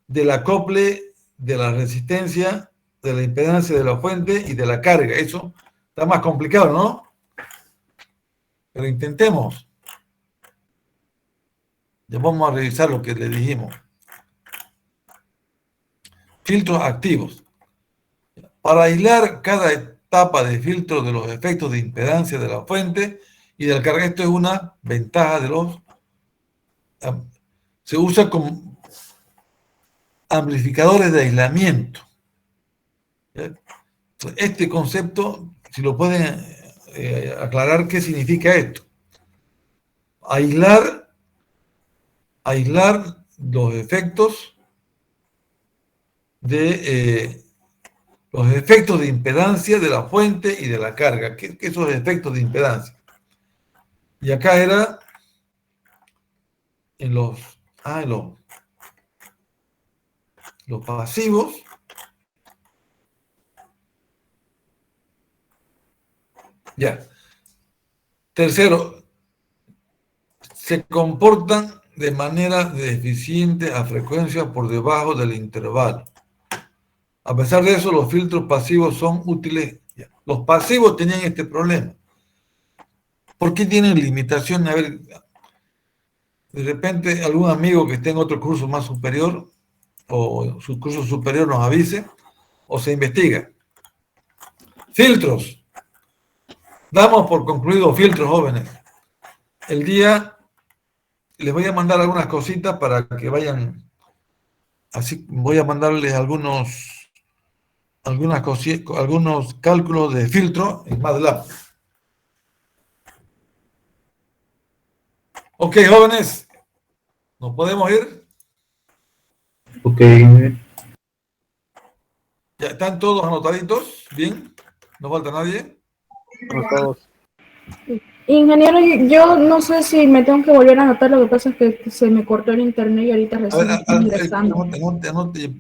del acople de la resistencia, de la impedancia de la fuente y de la carga. Eso está más complicado, ¿no? Pero intentemos. Ya vamos a revisar lo que le dijimos. Filtros activos. Para aislar cada etapa de filtro de los efectos de impedancia de la fuente y del carga, esto es una ventaja de los... Se usa como amplificadores de aislamiento. Este concepto, si lo pueden aclarar, ¿qué significa esto? Aislar los efectos de impedancia de la fuente y de la carga. ¿Qué esos efectos de impedancia? Y acá era en los pasivos. Ya. Tercero, se comportan de manera deficiente a frecuencia por debajo del intervalo. A pesar de eso, los filtros pasivos son útiles. Los pasivos tenían este problema. ¿Por qué tienen limitaciones? A ver, de repente algún amigo que esté en otro curso más superior o su curso superior nos avise o se investiga. Filtros. Damos por concluido filtros, jóvenes. El día les voy a mandar algunas cositas para que vayan. Así voy a mandarles algunos cálculos de filtro en MATLAB. Ok, jóvenes, ¿nos podemos ir? Ok. ¿Ya están todos anotaditos? ¿Bien? ¿No falta nadie? Todos. Ingeniero, yo no sé si me tengo que volver a anotar, lo que pasa es que se me cortó el internet y ahorita recién estoy ingresando.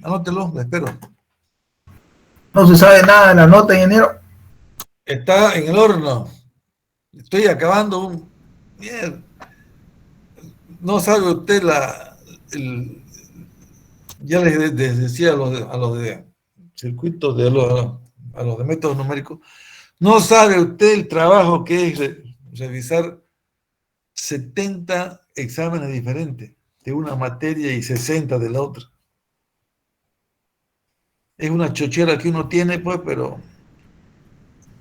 Anótelo, le espero. No se sabe nada de la nota, ingeniero. Está en el horno. Estoy acabando un... Mierda. No sabe usted ya les decía a los de circuitos, a los de métodos numéricos, no sabe usted el trabajo que es revisar 70 exámenes diferentes de una materia y 60 de la otra. Es una chochera que uno tiene, pues, pero...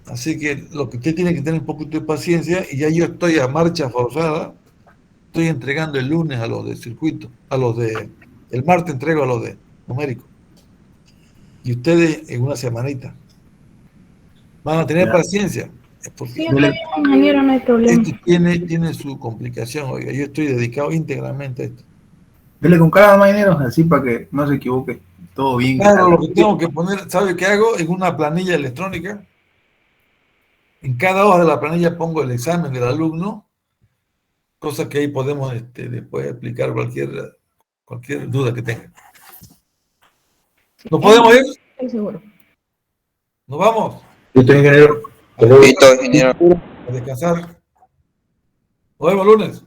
Así que lo que usted tiene que tener un poquito de paciencia, y ya yo estoy a marcha forzada, estoy entregando el lunes a los de circuito, el martes entrego a los de numérico. Y ustedes en una semanita. Van a tener paciencia. Porque Sí, está bien, ingeniero, no hay problema. esto tiene su complicación, oiga, yo estoy dedicado íntegramente a esto. Dele con calma, mañaneros, así para que no se equivoque. Todo bien. Claro, lo que tengo que poner, ¿sabe qué hago? En una planilla electrónica. En cada hoja de la planilla pongo el examen del alumno, cosa que ahí podemos después explicar cualquier duda que tenga. ¿Nos podemos ir? Estoy seguro. ¿Nos vamos? Listo, ingeniero. Listo, ingeniero. A descansar. Nos vemos lunes.